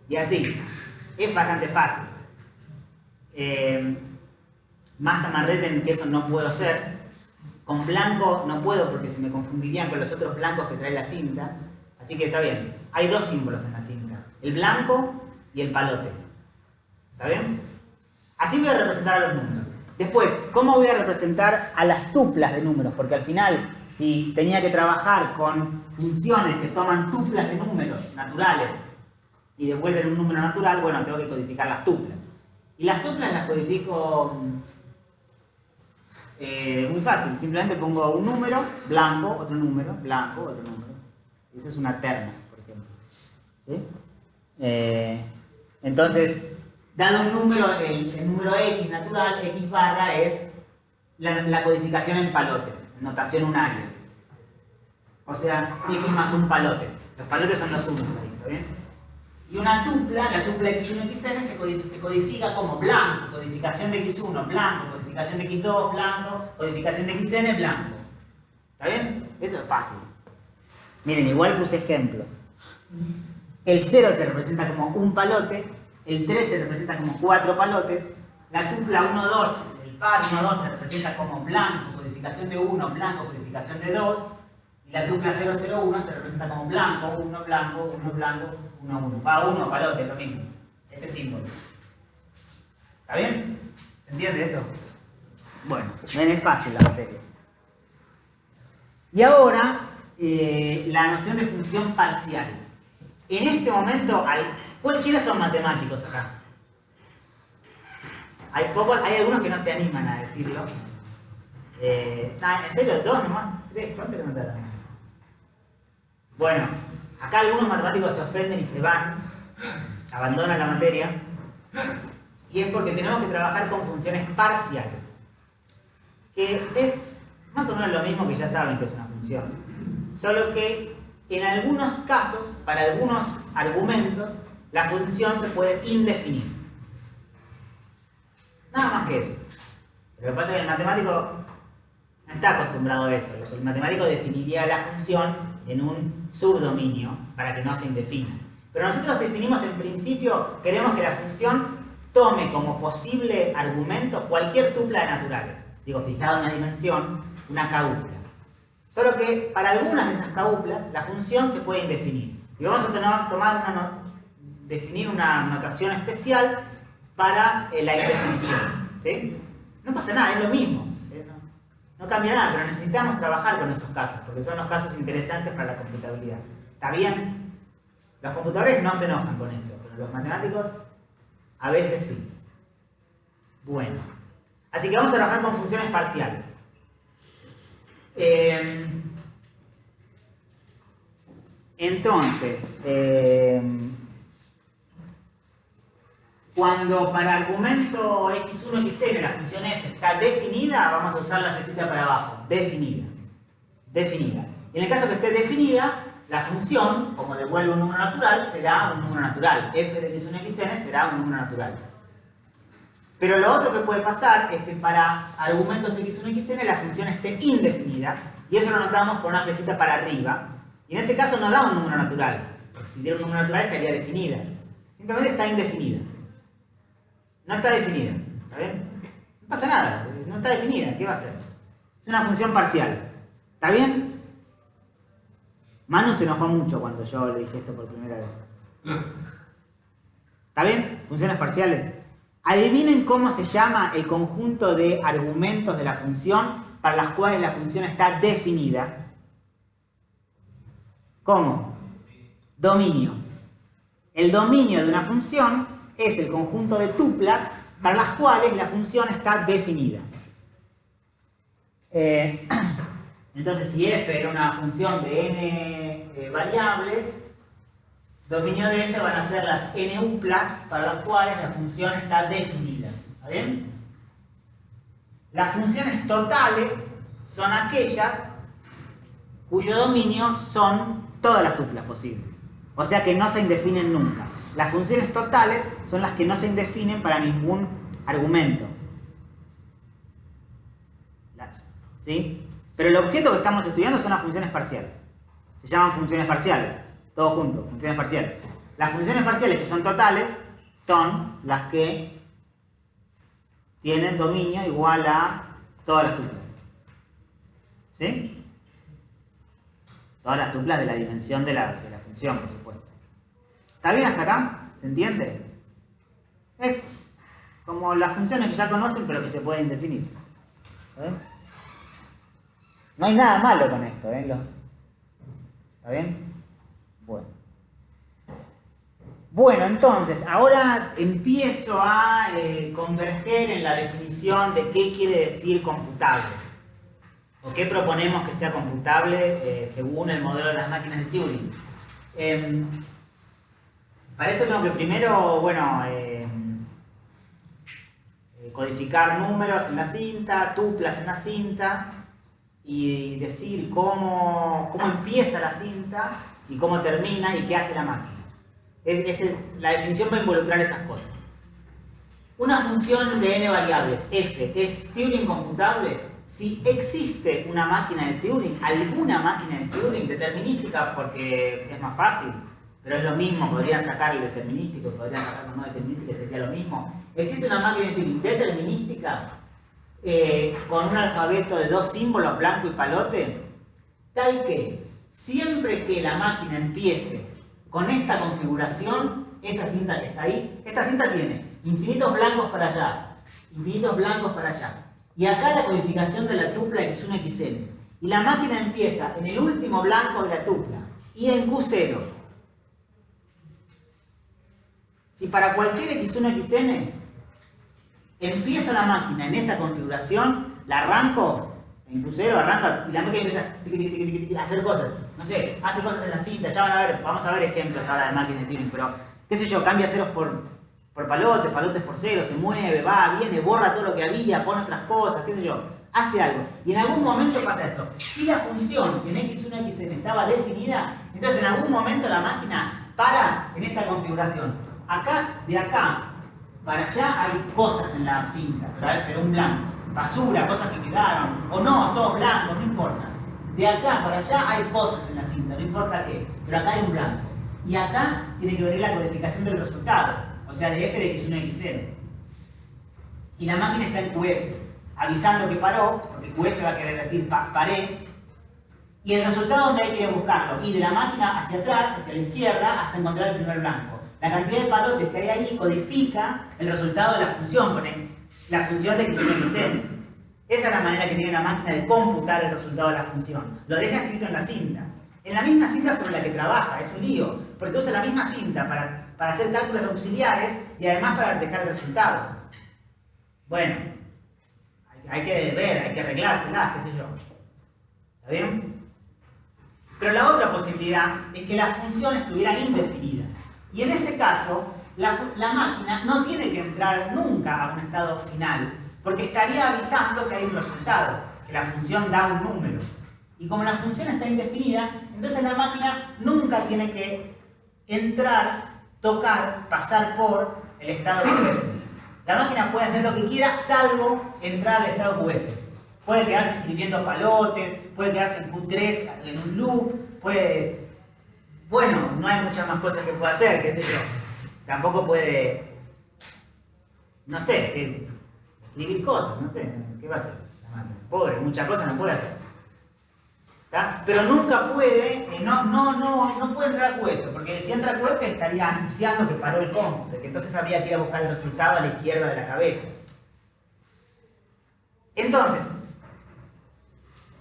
Y así. Es bastante fácil. Más amarrete en que eso no puedo hacer. Con blanco no puedo porque se me confundirían con los otros blancos que trae la cinta. Así que está bien. Hay dos símbolos en la cinta. El blanco y el palote. ¿Está bien? Así voy a representar a los números. Después, ¿cómo voy a representar a las tuplas de números? Porque al final, si tenía que trabajar con funciones que toman tuplas de números naturales y devuelven un número natural, bueno, tengo que codificar las tuplas. Y las tuplas las codifico muy fácil. Simplemente pongo un número, blanco, otro número, blanco, otro número. Esa es una terna, por ejemplo. ¿Sí? Entonces, dado un número, el número x natural, x barra es la codificación en palotes, en notación unaria. O sea, x más un palote. Los palotes son los unos ahí, ¿está bien? Y una tupla, la tupla x1 xn se codifica como blanco, codificación de x1, blanco, codificación de x2, blanco, codificación de xn, blanco. ¿Está bien? Eso es fácil. Miren, igual puse ejemplos. El 0 se representa como un palote, el 3 se representa como 4 palotes, la tupla 1, 2, el par 1, 2 se representa como blanco, codificación de 1, blanco, codificación de 2, y la tupla 0, 0, 1 se representa como blanco, 1, blanco, 1, blanco, 1, 1. Va 1, palote, lo mismo. Este símbolo. ¿Está bien? ¿Se entiende eso? Bueno, ven, es fácil la materia. Y ahora, la noción de función parcial. En este momento, ¿quiénes son matemáticos acá? Hay algunos que no se animan a decirlo. ¿En serio? ¿2 nomás? ¿3? ¿Cuántos levantaron? Bueno, acá algunos matemáticos se ofenden y se van, abandonan la materia, y es porque tenemos que trabajar con funciones parciales, que es más o menos lo mismo que ya saben que es una función, solo que en algunos casos, para algunos argumentos, la función se puede indefinir. Nada más que eso. Lo que pasa es que el matemático no está acostumbrado a eso. El matemático definiría la función en un subdominio para que no se indefina. Pero nosotros definimos en principio, queremos que la función tome como posible argumento cualquier tupla de naturales. Digo, fijada una dimensión, una caupla. Solo que para algunas de esas cauplas la función se puede indefinir. Y vamos a definir una notación especial para la indefinición. ¿Sí? No pasa nada, es lo mismo. No cambia nada, pero necesitamos trabajar con esos casos, porque son los casos interesantes para la computabilidad. ¿Está bien? Los computadores no se enojan con esto, pero los matemáticos a veces sí. Bueno, así que vamos a trabajar con funciones parciales. Entonces, cuando para argumento x1, xn la función f está definida, vamos a usar la flechita para abajo. Definida. Definida. Y en el caso que esté definida, la función, como devuelve un número natural, será un número natural. F de x1, xn será un número natural. Pero lo otro que puede pasar es que para argumentos x1 y xn la función esté indefinida, y eso lo notamos con una flechita para arriba, y en ese caso no da un número natural, porque si diera un número natural estaría definida. Simplemente está indefinida. No está definida, ¿está bien? No pasa nada, no está definida, ¿qué va a hacer? Es una función parcial. ¿Está bien? Manu se enojó mucho cuando yo le dije esto por primera vez. ¿Está bien? Funciones parciales. Adivinen cómo se llama el conjunto de argumentos de la función para las cuales la función está definida. ¿Cómo? Dominio. El dominio de una función es el conjunto de tuplas para las cuales la función está definida. Entonces, si f era una función de n variables, dominio de f van a ser las n uplas para las cuales la función está definida. ¿Está bien? Las funciones totales son aquellas cuyo dominio son todas las tuplas posibles. O sea que no se indefinen nunca. Las funciones totales son las que no se indefinen para ningún argumento. ¿Sí? Pero el objeto que estamos estudiando son las funciones parciales. Se llaman funciones parciales. Todo junto, funciones parciales. Las funciones parciales que son totales son las que tienen dominio igual a todas las tuplas. ¿Sí? Todas las tuplas de la dimensión de la función, por supuesto. ¿Está bien hasta acá? ¿Se entiende? Es como las funciones que ya conocen pero que se pueden definir. No hay nada malo con esto, ¿está bien? Bueno, entonces, ahora empiezo a converger en la definición de qué quiere decir computable. O qué proponemos que sea computable según el modelo de las máquinas de Turing. Para eso tengo que primero, codificar números en la cinta, tuplas en la cinta, y decir cómo empieza la cinta y cómo termina y qué hace la máquina. La definición va a involucrar esas cosas. Una función de n variables, f, ¿es Turing computable? Si existe una máquina de Turing, alguna máquina de Turing determinística, porque es más fácil, pero es lo mismo, podrían sacar el determinístico, podrían sacar el no determinístico, sería lo mismo. Existe una máquina de Turing determinística con un alfabeto de 2 símbolos, blanco y palote, tal que siempre que la máquina empiece con esta configuración, esa cinta que está ahí, esta cinta tiene infinitos blancos para allá, infinitos blancos para allá. Y acá la codificación de la tupla x1, xn. Y la máquina empieza en el último blanco de la tupla y en Q0. Si para cualquier x1, xn empiezo la máquina en esa configuración, la arranco en Q0, arranca y la máquina empieza a hacer cosas. No sé, hace cosas en la cinta, ya van a ver, vamos a ver ejemplos ahora de máquinas de Turing, pero qué sé yo, cambia ceros por palotes, palotes por ceros, se mueve, va, viene, borra todo lo que había, pone otras cosas, qué sé yo, hace algo. Y en algún momento pasa esto. Si la función en x1, xn estaba definida, entonces en algún momento la máquina para en esta configuración. Acá, de acá para allá hay cosas en la cinta, pero un blanco. Basura, cosas que quedaron, o no, todos blancos, no importa. De acá para allá hay cosas en la cinta, no importa qué, pero acá hay un blanco. Y acá tiene que venir la codificación del resultado, o sea, de f de x1 xn. Y la máquina está en QF, avisando que paró, porque QF va a querer decir paré. Y el resultado, ¿dónde hay que ir a buscarlo? Y de la máquina hacia atrás, hacia la izquierda, hasta encontrar el primer blanco. La cantidad de palotes que hay ahí codifica el resultado de la función, pone la función de x1 xn. Esa es la manera que tiene la máquina de computar el resultado de la función. Lo deja escrito en la cinta. En la misma cinta sobre la que trabaja, es un lío, porque usa la misma cinta para hacer cálculos auxiliares y además para dejar el resultado. Bueno, hay que ver, hay que arreglárselas, qué sé yo. ¿Está bien? Pero la otra posibilidad es que la función estuviera indefinida. Y en ese caso, la máquina no tiene que entrar nunca a un estado final, porque estaría avisando que hay un resultado, que la función da un número. Y como la función está indefinida, entonces la máquina nunca tiene que entrar, tocar, pasar por el estado QF. La máquina puede hacer lo que quiera, salvo entrar al estado QF. Puede quedarse escribiendo palotes, puede quedarse en Q3 en un loop, puede... Bueno, no hay muchas más cosas que pueda hacer, qué sé yo. Tampoco puede... No sé, escribir cosas, no sé, ¿qué va a hacer la máquina? Pobre, muchas cosas no puede hacer. ¿tá? Pero nunca puede, no puede entrar a QF, porque si entra a QF estaría anunciando que paró el cómputo, que entonces habría que ir a buscar el resultado a la izquierda de la cabeza. Entonces,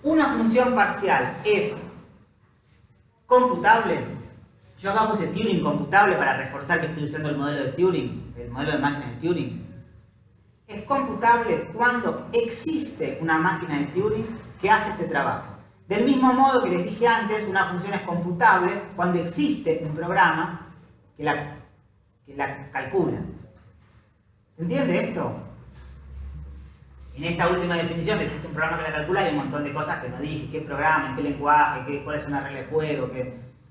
una función parcial es computable. Yo acá puse Turing computable para reforzar que estoy usando el modelo de Turing, el modelo de máquinas de Turing. Es computable cuando existe una máquina de Turing que hace este trabajo. Del mismo modo que les dije antes, una función es computable cuando existe un programa que la calcula. ¿Se entiende esto? En esta última definición de que existe un programa que la calcula hay un montón de cosas que no dije, qué programa, en qué lenguaje, cuál es una regla de juego,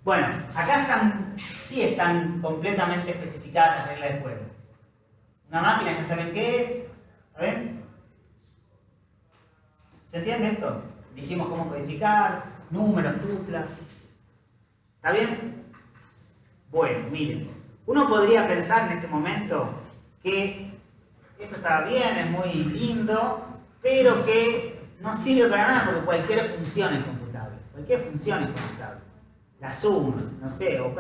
Bueno, acá sí están completamente especificadas las reglas de juego. Una máquina ya saben qué es, ¿ven? ¿Se entiende esto? Dijimos cómo codificar, números, tuplas. ¿Está bien? Bueno, miren, uno podría pensar en este momento que esto está bien, es muy lindo, pero que no sirve para nada porque cualquier función es computable. Cualquier función es computable. La suma, no sé, o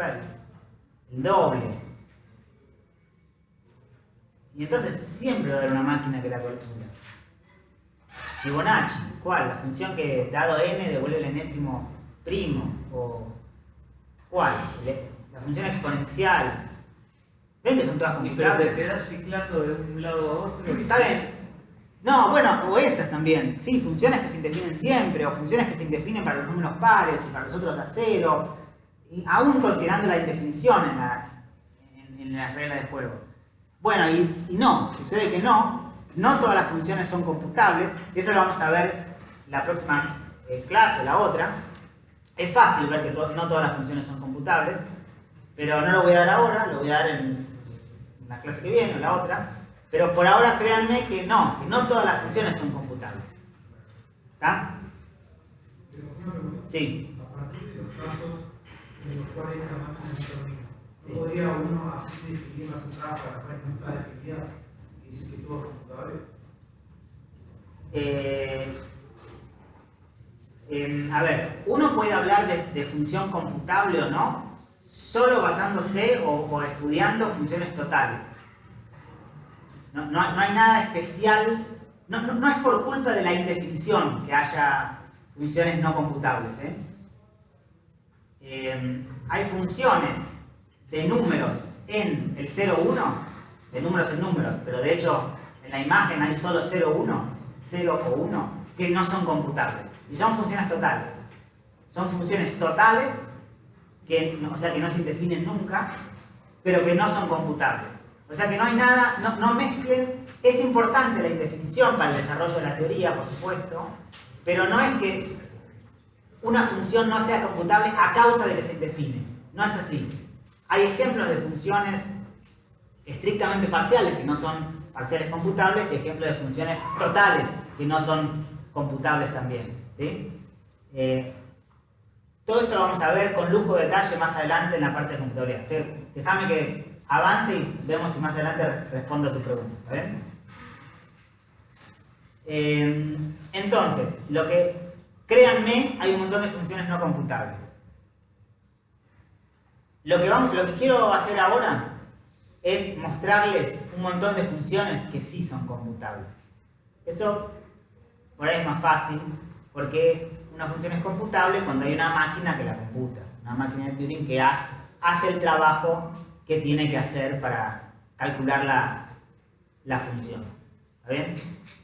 el doble. Y entonces siempre va a haber una máquina que la calcula. Fibonacci, ¿cuál? La función que dado n devuelve el enésimo primo. ¿O cuál? La función exponencial. ¿Ven que son todas computables? Pero te quedas ciclando de un lado a otro. Está bien. No, bueno, o esas también. Sí, funciones que se indefinen siempre, o funciones que se indefinen para los números pares y para los otros de a cero. Y aún considerando la indefinición en las reglas de juego. Bueno, y no, sucede que no todas las funciones son computables. Eso lo vamos a ver la próxima clase, la otra. Es fácil ver que no todas las funciones son computables, pero no lo voy a dar ahora, lo voy a dar en la clase que viene o la otra. Pero por ahora créanme que no todas las funciones son computables. ¿Está? Sí. A partir de los casos en los cuales la máquina no termina, ¿no podría uno así definir las entradas para las cuales no está definida y decir que todo es computable? A ver, uno puede hablar de función computable o no solo basándose o estudiando funciones totales. No hay nada especial, no es por culpa de la indefinición que haya funciones no computables. Hay funciones de números en el 0, 1, de números en números, pero de hecho en la imagen hay solo 0, 1, 0 o 1, que no son computables. Y son funciones totales. Son funciones totales, o sea que no se indefinen nunca, pero que no son computables. O sea que no hay nada, no mezclen. Es importante la indefinición para el desarrollo de la teoría, por supuesto, pero no es que una función no sea computable a causa de que se indefine. No es así. Hay ejemplos de funciones estrictamente parciales que no son parciales computables y ejemplos de funciones totales que no son computables también. ¿Sí? Todo esto lo vamos a ver con lujo de detalle más adelante en la parte de computabilidad. ¿Sí? Déjame que avance y vemos si más adelante respondo a tu pregunta. ¿Está bien? Entonces, créanme, hay un montón de funciones no computables. Lo que quiero hacer ahora es mostrarles un montón de funciones que sí son computables. Eso por ahí es más fácil, porque una función es computable cuando hay una máquina que la computa, una máquina de Turing que hace el trabajo que tiene que hacer para calcular la función. ¿Está bien?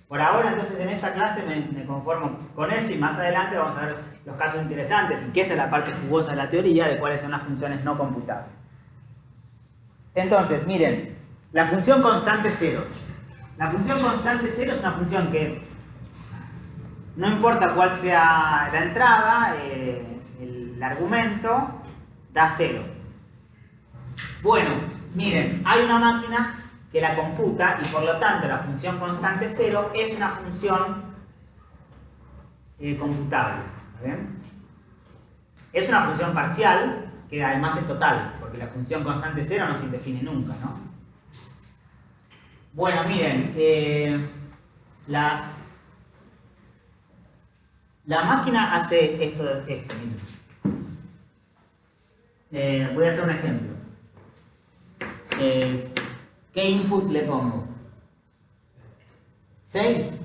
Por ahora, entonces, en esta clase me conformo con eso y más adelante vamos a ver los casos interesantes y que esa es la parte jugosa de la teoría de cuáles son las funciones no computables. Entonces, miren, la función constante 0. La función constante 0 es una función que no importa cuál sea la entrada, el argumento, da 0. Bueno, miren, hay una máquina que la computa y por lo tanto la función constante 0 es una función computable. ¿Está bien? Es una función parcial que además es total, porque la función constante 0 no se indefine nunca, ¿no? Bueno, miren, la La máquina hace esto miren. Voy a hacer un ejemplo. ¿Qué input le pongo? 6.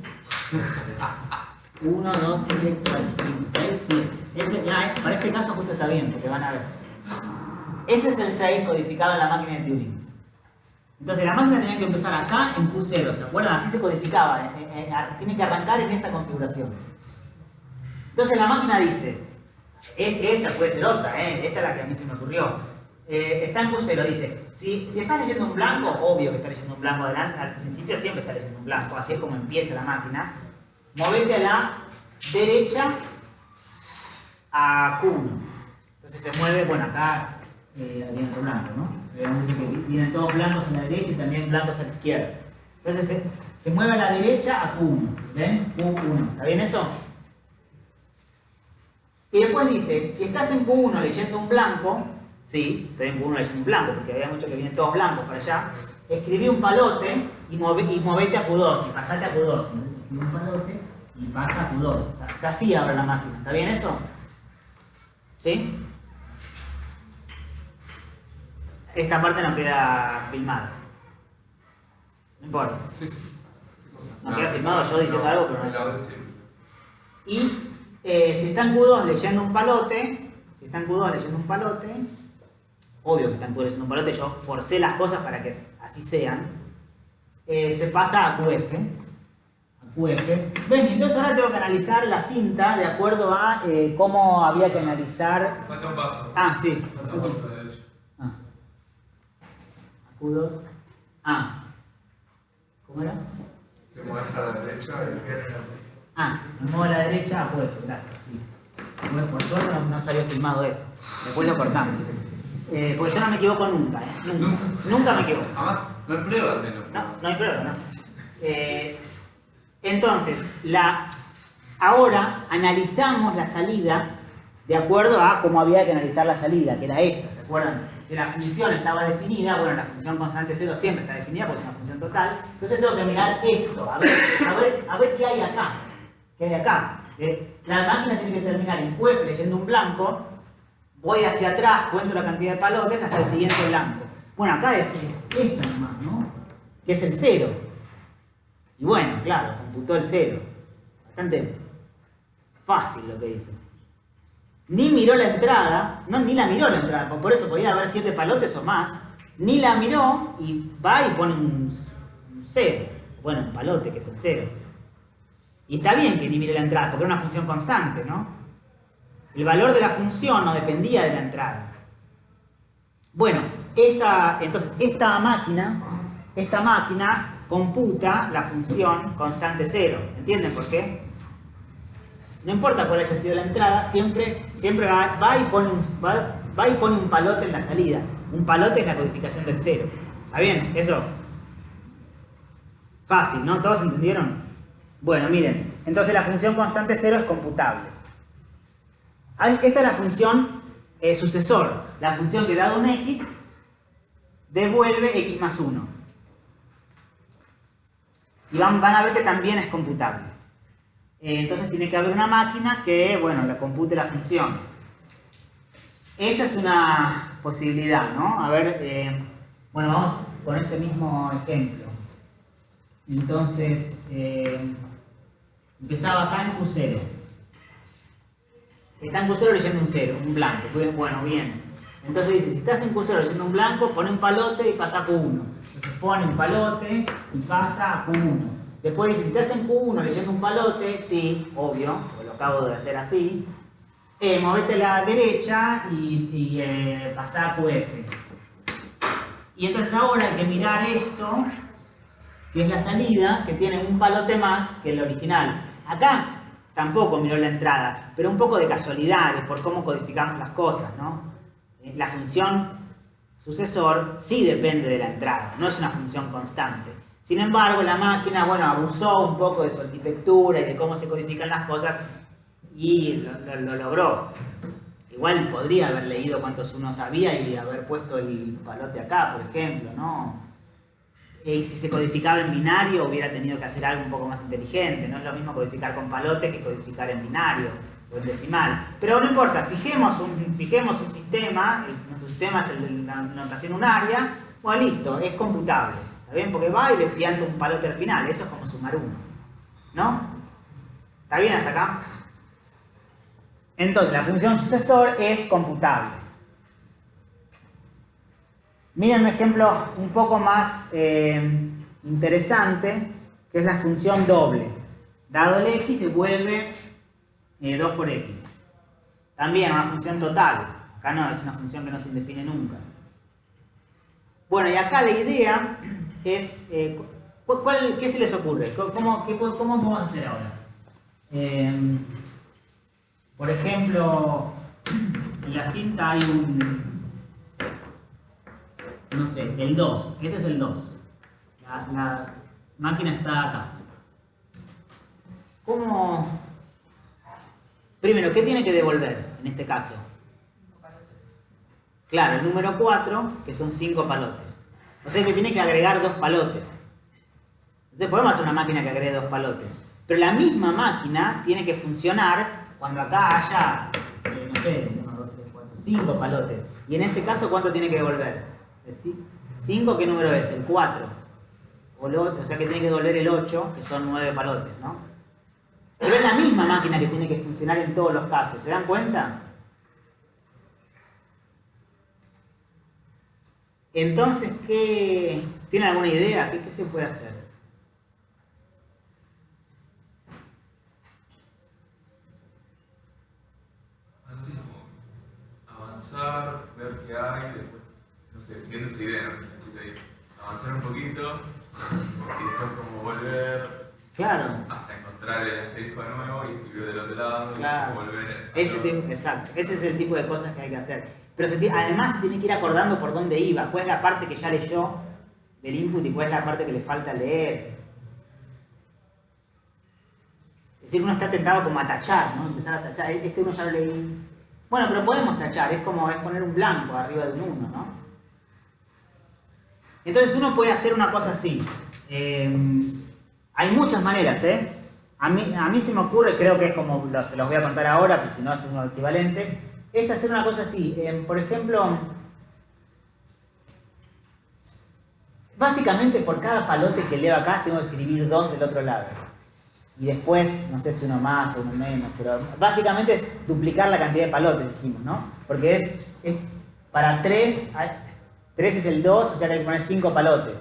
1, 2, 3, 4, 5, 6, 7. Para este caso justo está bien, porque van a ver. Ese es el 6 codificado en la máquina de Turing. Entonces la máquina tenía que empezar acá en Q0, ¿se acuerdan? Así se codificaba. Tiene que arrancar en esa configuración. Entonces la máquina dice, esta puede ser otra, esta es la que a mí se me ocurrió. Está en Q0, dice, si estás leyendo un blanco, obvio que está leyendo un blanco adelante, al principio siempre está leyendo un blanco, así es como empieza la máquina. Movete a la derecha a Q1. Entonces se mueve, bueno, acá viene otro blanco, ¿no? Vienen todos blancos a la derecha y también blancos a la izquierda. Entonces se mueve a la derecha a Q1, ¿ven? Q1, ¿está bien eso? Y después dice, si estás en Q1 leyendo un blanco, sí, estoy en Q1 leyendo un blanco, porque había muchos que vienen todos blancos para allá, escribí un palote y movete a Q2, y pasate a Q2. Escribí un palote y pasa a Q2. Está así ahora la máquina, ¿está bien eso? ¿Sí? Esta parte no queda filmada. No importa. Sí, sí. No queda filmado yo diciendo algo, pero no. El audio sí. Y si está en Q2 leyendo un palote, obvio que está en Q2 leyendo un palote, yo forcé las cosas para que así sean, se pasa a QF. Ven, entonces ahora tengo que analizar la cinta de acuerdo a cómo había que analizar. Falta un paso. Ah, sí. Falta un paso de derecha. A Q2. ¿Cómo era? Te mueves a la derecha y Me muevo a la derecha a QF, gracias. Sí. Bueno, por suerte no salió filmado eso. Después lo cortamos. Porque yo no me equivoco nunca, Nunca me equivoco. Además, no hay prueba de lo. No hay prueba, ¿no? Entonces, ahora analizamos la salida de acuerdo a cómo había que analizar la salida, que era esta, ¿se acuerdan? Que la función estaba definida, bueno, la función constante 0 siempre está definida porque es una función total, entonces tengo que mirar esto, a ver qué hay acá. ¿Qué hay acá? La máquina tiene que terminar en QF leyendo un blanco, voy hacia atrás, cuento la cantidad de palotes hasta el siguiente blanco. Bueno, acá es esta nomás, ¿no? Que es el 0. Y bueno, claro, computó el 0. Bastante fácil lo que hizo. Ni miró la entrada, ni la miró la entrada, por eso podía haber 7 palotes o más. Ni la miró y va y pone un 0. Bueno, un palote que es el 0. Y está bien que ni mire la entrada, porque era una función constante, ¿no? El valor de la función no dependía de la entrada. Bueno, entonces esta máquina computa la función constante 0. ¿Entienden por qué? No importa cuál haya sido la entrada, siempre va y pone un palote en la salida. Un palote es la codificación del 0. ¿Está bien? Eso. Fácil, ¿no? ¿Todos entendieron? Bueno, miren. Entonces la función constante 0 es computable. Esta es la función sucesor. La función que dado un x devuelve x más 1. Y van a ver que también es computable. Entonces tiene que haber una máquina que, bueno, la compute la función. Esa es una posibilidad, ¿no? A ver, bueno, vamos con este mismo ejemplo. Entonces, empezaba acá en Q0. Está en Q0 leyendo un 0, un blanco. Bueno, bien. Entonces dice, si estás en Q0 leyendo un blanco, pone un palote y pasa a Q1. Entonces pone un palote y pasa a Q1. Después dice, si estás en Q1 leyendo un palote, sí, obvio, lo acabo de hacer así. Movete a la derecha y pasa a QF. Y entonces ahora hay que mirar esto, que es la salida, que tiene un palote más que el original. Acá tampoco miró la entrada, pero un poco de casualidades por cómo codificamos las cosas, ¿no? La función sucesor sí depende de la entrada, no es una función constante. Sin embargo, la máquina, bueno, abusó un poco de su arquitectura y de cómo se codifican las cosas y lo logró. Igual podría haber leído cuántos unos había y haber puesto el palote acá, por ejemplo, ¿no? y si se codificaba en binario hubiera tenido que hacer algo un poco más inteligente. No es lo mismo codificar con palote que codificar en binario o en decimal. Pero no importa, fijemos un sistema, nuestro sistema es el de la notación unaria, bueno, listo, es computable. ¿Está bien? Porque va y le pianta un palote al final, eso es como sumar 1. ¿No? ¿Está bien hasta acá? Entonces, la función sucesor es computable. Miren un ejemplo un poco más interesante, que es la función doble. Dado el x, devuelve 2 por x. También una función total. Acá no, es una función que no se define nunca. Bueno, y acá la idea es... ¿qué se les ocurre? ¿Cómo vamos a hacer ahora? Por ejemplo, en la cinta hay un... no sé, el 2. Este es el 2. La máquina está acá. ¿Cómo? Primero, ¿qué tiene que devolver en este caso? Claro, el número 4, que son 5 palotes. O sea que tiene que agregar 2 palotes. Entonces podemos hacer una máquina que agregue 2 palotes. Pero la misma máquina tiene que funcionar cuando acá haya, no sé, 1, 2, 3, 4, 5 palotes. Y en ese caso, ¿cuánto tiene que devolver? 5, ¿qué número es? El 4. O el 8, o sea que tiene que devolver el 8, que son 9 palotes, ¿no? Pero es la misma máquina que tiene que funcionar en todos los casos. ¿Se dan cuenta? Entonces, ¿tienen alguna idea? ¿Qué se puede hacer? Avanzar, ver qué hay, después, no sé, siguiendo esa idea, ¿no? Avanzar un poquito, y después como volver, Claro. hasta encontrar el asterisco de nuevo y escribir del otro lado, Claro. y volver. Exacto, ese es el tipo de cosas que hay que hacer. Pero además se tiene que ir acordando por dónde iba, cuál es la parte que ya leyó del input y cuál es la parte que le falta leer. Es decir, uno está tentado como a tachar, ¿no? Empezar a tachar, este uno ya lo leí. Bueno, pero podemos tachar, es poner un blanco arriba de un 1, ¿no? Entonces uno puede hacer una cosa así. Hay muchas maneras, ¿eh? A mí se me ocurre, creo que es como, se los voy a contar ahora, pero si no es un equivalente, es hacer una cosa así. Por ejemplo, básicamente por cada palote que leo acá tengo que escribir 2 del otro lado. Y después, no sé si uno más o uno menos, pero básicamente es duplicar la cantidad de palotes, dijimos, ¿no? Porque es para 3, 3 es el 2, o sea que hay que poner 5 palotes.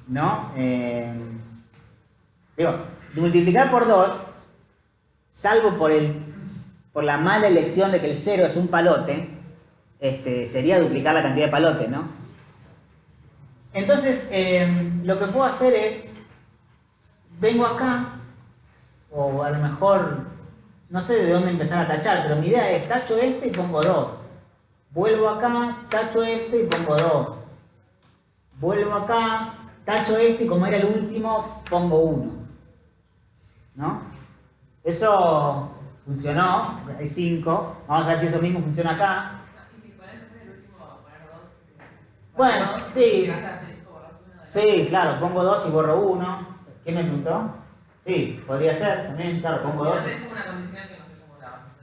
¿No? Digo, multiplicar por 2, salvo por la mala elección de que el 0 es un palote, sería duplicar la cantidad de palotes, ¿no? Entonces, lo que puedo hacer es, vengo acá, o a lo mejor, no sé de dónde empezar a tachar, pero mi idea es, tacho este y pongo 2. Vuelvo acá, tacho este y pongo 2. Vuelvo acá, tacho este y como era el último, pongo 1. ¿No? Eso funcionó, hay 5. Vamos a ver si eso mismo funciona acá. ¿Y si pones el último, poner 2? Bueno, sí. Sí, claro, pongo 2 y borro 1. ¿Qué me preguntó? Sí, podría ser también, claro, pongo 2.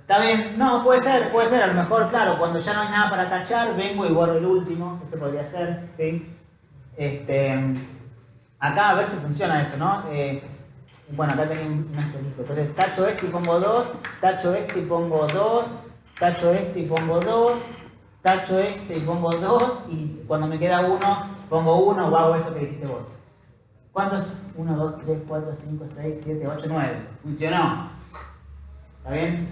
Está bien, no, puede ser, a lo mejor, claro, cuando ya no hay nada para tachar, vengo y borro el último, eso podría ser, ¿sí? Acá a ver si funciona eso, ¿no? Bueno, acá tengo un asterisco, entonces tacho este y pongo 2, tacho este y pongo 2, tacho este y pongo 2, tacho este y pongo 2, y cuando me queda 1, pongo 1 o hago eso que dijiste vos. ¿Cuántos? 1, 2, 3, 4, 5, 6, 7, 8, 9. Funcionó. ¿Está bien?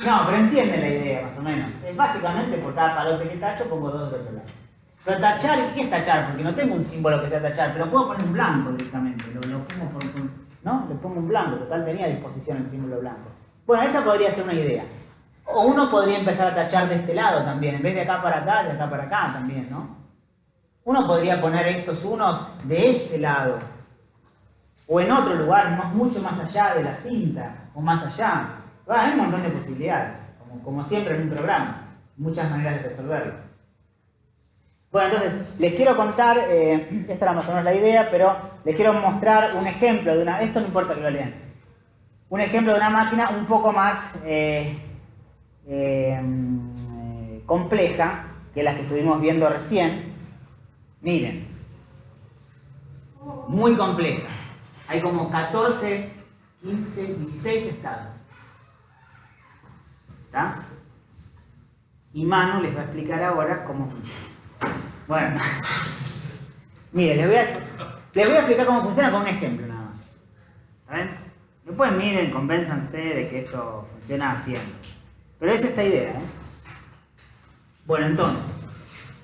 No, pero entienden la idea, más o menos. Es básicamente por cada palote que tacho pongo 2 del otro lado. Pero tachar, ¿qué es tachar? Porque no tengo un símbolo que sea tachar, pero puedo poner un blanco directamente. Lo pongo ¿no? Le pongo un blanco, total tenía a disposición el símbolo blanco. Bueno, esa podría ser una idea. O uno podría empezar a tachar de este lado también, en vez de acá para acá, de acá para acá también, ¿no? Uno podría poner estos unos de este lado, o en otro lugar, mucho más allá de la cinta, o más allá. Hay un montón de posibilidades, como siempre en un programa, muchas maneras de resolverlo. Bueno, entonces, les quiero contar, esta era más o menos la idea, pero les quiero mostrar un ejemplo de una... Esto no importa que lo lean. Un ejemplo de una máquina un poco más compleja que las que estuvimos viendo recién. Miren. Muy compleja. Hay como 14, 15, 16 estados. ¿Está? Y Manu les va a explicar ahora cómo funciona. Bueno, miren, les voy a explicar cómo funciona con un ejemplo nada más. ¿Está bien? Después miren, convénzanse de que esto funciona haciendo. Pero es esta idea, ¿eh? Bueno, entonces,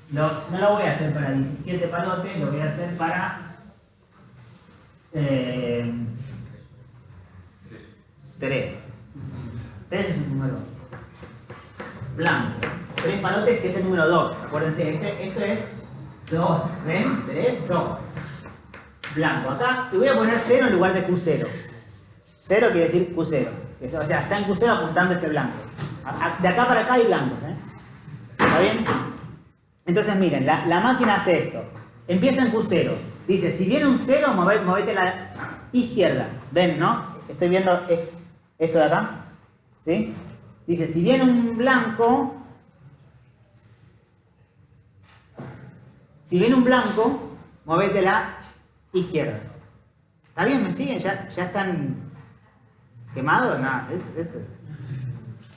no lo voy a hacer para 17 palotes, lo voy a hacer para 3. 3 es un número blanco. 3 palotes, que es el número 2. Acuérdense, esto es 2. ¿Ven? 3, 2. Blanco. Acá, y voy a poner 0 en lugar de Q0. 0 quiere decir Q0. O sea, está en Q0 apuntando este blanco. De acá para acá hay blancos, ¿eh? ¿Está bien? Entonces miren, la máquina hace esto. Empieza en Q0. Dice, si viene un 0, movete a la izquierda. ¿Ven, no? Estoy viendo esto de acá. ¿Sí? Dice, si viene un blanco... Si viene un blanco, movete a la izquierda. ¿Está bien? ¿Me siguen? ¿Ya están quemados? No, a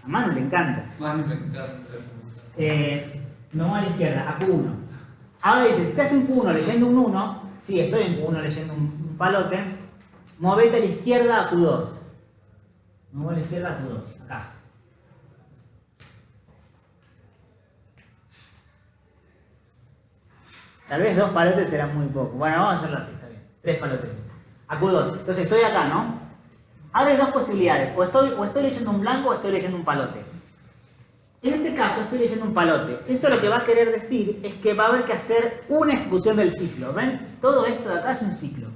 Manu le encanta. No a la izquierda, a Q1. Ahora dice, si estás en Q1 leyendo un 1, sí, estoy en Q1 leyendo un palote, movete a la izquierda a Q2. Muevo a la izquierda a Q2, acá. Tal vez 2 palotes serán muy poco. Bueno, vamos a hacerlo así, está bien. 3 palotes. A Q2. Entonces estoy acá, ¿no? Ahora hay 2 posibilidades. O estoy leyendo un blanco o estoy leyendo un palote. En este caso estoy leyendo un palote. Eso lo que va a querer decir es que va a haber que hacer una ejecución del ciclo. ¿Ven? Todo esto de acá es un ciclo.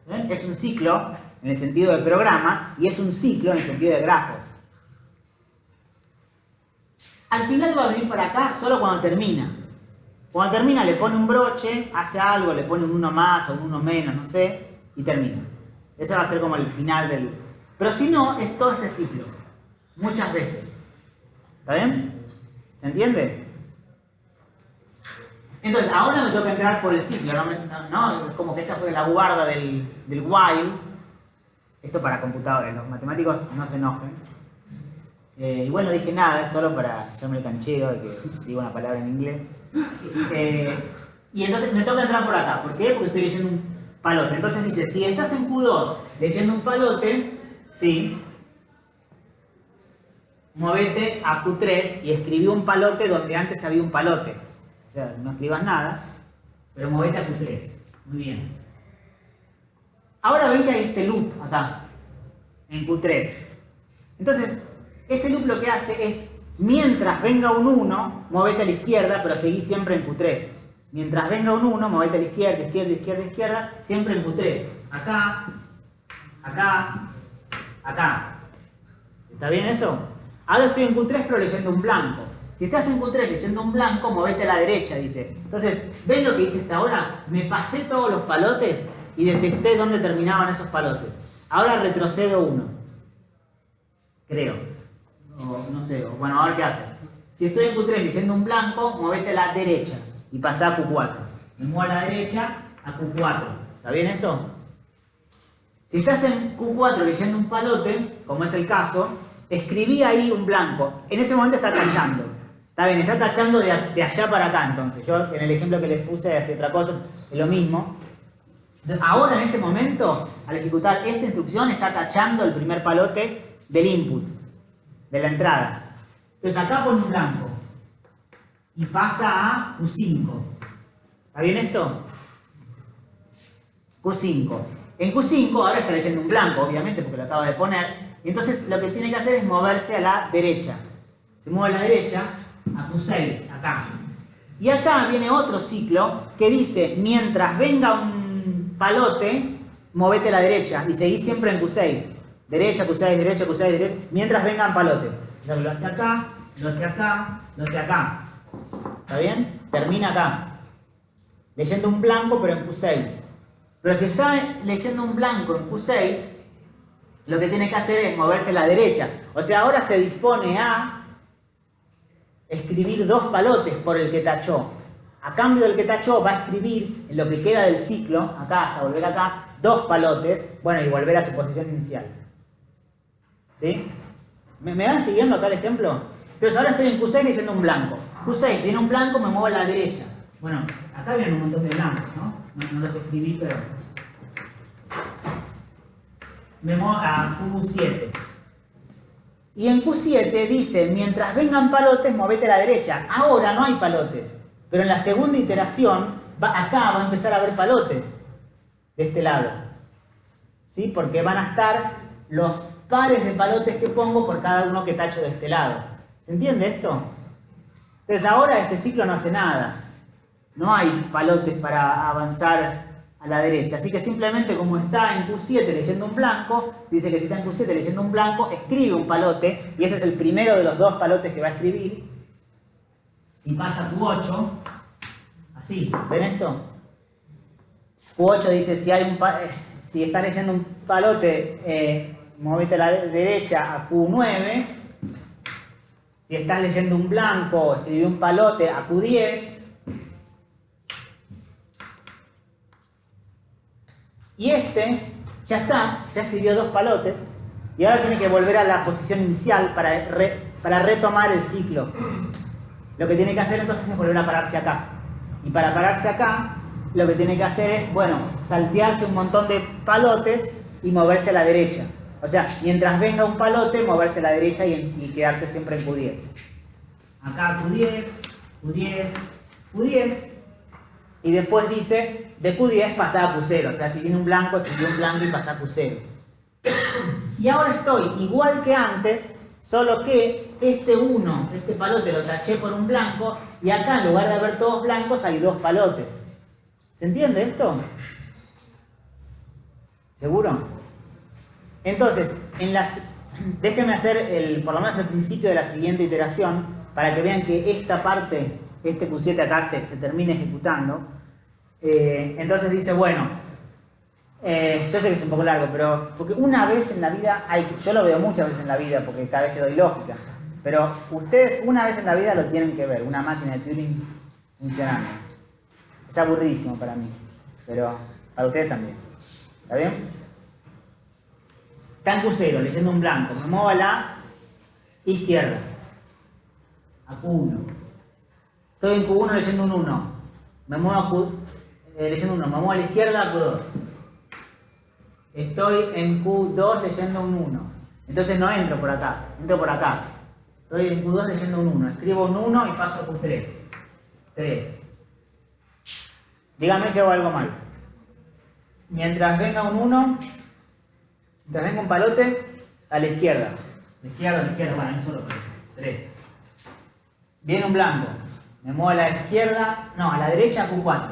¿Ven? Es un ciclo en el sentido de programas y es un ciclo en el sentido de grafos. Al final va a venir para acá solo cuando termina. Cuando termina le pone un broche, hace algo, le pone un 1 más o un 1 menos, no sé, y termina. Ese va a ser como el final del... Pero si no, es todo este ciclo. Muchas veces. ¿Está bien? ¿Se entiende? Entonces, ahora me toca entrar por el ciclo, ¿no? Es como que esta fue la guarda del while. Esto para computadores, los matemáticos no se enojen. Igual no dije nada, es solo para hacerme el canchero de que digo una palabra en inglés. Y entonces me toca entrar por acá. ¿Por qué? Porque estoy leyendo un palote. Entonces dice, si estás en Q2 leyendo un palote, sí, movete a Q3 y escribí un palote donde antes había un palote. O sea, no escribas nada, pero movete a Q3. Muy bien. Ahora ven que hay este loop acá, en Q3. Entonces, ese loop lo que hace es, mientras venga un 1, movete a la izquierda, pero seguí siempre en Q3. Mientras venga un 1, movete a la izquierda, izquierda, izquierda, izquierda, siempre en Q3. Acá, acá, acá. ¿Está bien eso? Ahora estoy en Q3 pero leyendo un blanco. Si estás en Q3 leyendo un blanco, movete a la derecha, dice. Entonces, ¿ven lo que hice hasta ahora? Me pasé todos los palotes y detecté dónde terminaban esos palotes. Ahora retrocedo 1. Creo. O no sé, bueno, a ver qué hace. Si estoy en Q3 leyendo un blanco, movete a la derecha y pasá a Q4. Me muevo a la derecha a Q4. ¿Está bien eso? Si estás en Q4 leyendo un palote, como es el caso, escribí ahí un blanco. En ese momento está tachando. Está bien, está tachando de allá para acá entonces. Yo en el ejemplo que les puse hace otra cosa, es lo mismo. Entonces, ahora en este momento, al ejecutar esta instrucción, está tachando el primer palote del input, de la entrada. Entonces acá pone un blanco y pasa a Q5. ¿Está bien esto? Q5. En Q5 ahora está leyendo un blanco, obviamente, porque lo acaba de poner. Y entonces lo que tiene que hacer es moverse a la derecha. Se mueve a la derecha a Q6, acá. Y acá viene otro ciclo que dice, mientras venga un palote, movete a la derecha y seguí siempre en Q6. Derecha, Q6, derecha, Q6, derecha, mientras vengan palotes. Entonces lo hace acá, lo hace acá, lo hace acá. ¿Está bien? Termina acá. leyendo un blanco pero en Q6. Pero si está leyendo un blanco en Q6, lo que tiene que hacer es moverse a la derecha. O sea, ahora se dispone a escribir 2 palotes por el que tachó. A cambio del que tachó va a escribir en lo que queda del ciclo, acá hasta volver acá, 2 palotes, bueno, y volver a su posición inicial. ¿Sí? ¿Me van siguiendo acá el ejemplo? Entonces ahora estoy en Q6 leyendo un blanco. Q6, viene un blanco, me muevo a la derecha. Bueno, acá vienen un montón de blancos, ¿no? No los escribí, pero... me muevo a Q7. Y en Q7 dice, mientras vengan palotes, movete a la derecha. Ahora no hay palotes. Pero en la segunda iteración, acá va a empezar a haber palotes. De este lado. ¿Sí? Porque van a estar los pares de palotes que pongo por cada uno que tacho de este lado. ¿Se entiende esto? Entonces ahora este ciclo no hace nada. No hay palotes para avanzar a la derecha. Así que simplemente como está en Q7 leyendo un blanco, dice que si está en Q7 leyendo un blanco, escribe un palote, y este es el primero de los 2 palotes que va a escribir, y pasa a Q8, así, ¿ven esto? Q8 dice, si está leyendo un palote, movete a la derecha a Q9, si estás leyendo un blanco, escribí un palote a Q10, y este ya está, ya escribió 2 palotes, y ahora tiene que volver a la posición inicial para retomar el ciclo. Lo que tiene que hacer entonces es volver a pararse acá. Y para pararse acá, lo que tiene que hacer es, bueno, saltearse un montón de palotes y moverse a la derecha. O sea, mientras venga un palote, moverse a la derecha y quedarte siempre en Q10. Acá Q10, Q10, Q10. Y después dice, de Q10 pasar a Q0. O sea, si viene un blanco, escribí un blanco y pasar a Q0. Y ahora estoy igual que antes, solo que este palote lo taché por un blanco, y acá en lugar de haber todos blancos hay 2 palotes. ¿Se entiende esto? ¿Seguro? Entonces, déjenme hacer por lo menos el principio de la siguiente iteración, para que vean que esta parte, este Q7 acá se termina ejecutando. Entonces dice, bueno, yo sé que es un poco largo, pero porque una vez en la vida, yo lo veo muchas veces en la vida, porque cada vez que doy lógica, pero ustedes una vez en la vida lo tienen que ver, una máquina de Turing funcionando. Es aburridísimo para mí, pero para ustedes también. ¿Está bien? Está en Q0, leyendo un blanco, me muevo a la izquierda, a Q1. Estoy en Q1 leyendo un 1, me muevo leyendo un 1, me muevo a la izquierda a Q2. Estoy en Q2 leyendo un 1, entonces no entro por acá, entro por acá. Estoy en Q2 leyendo un 1, escribo un 1 y paso a Q3. 3. Díganme si hago algo mal. Mientras venga un 1, mientras venga un palote, a la izquierda. A la izquierda, bueno, hay un solo palote. 3. Viene un blanco. Me muevo a la izquierda, no, a la derecha Q4.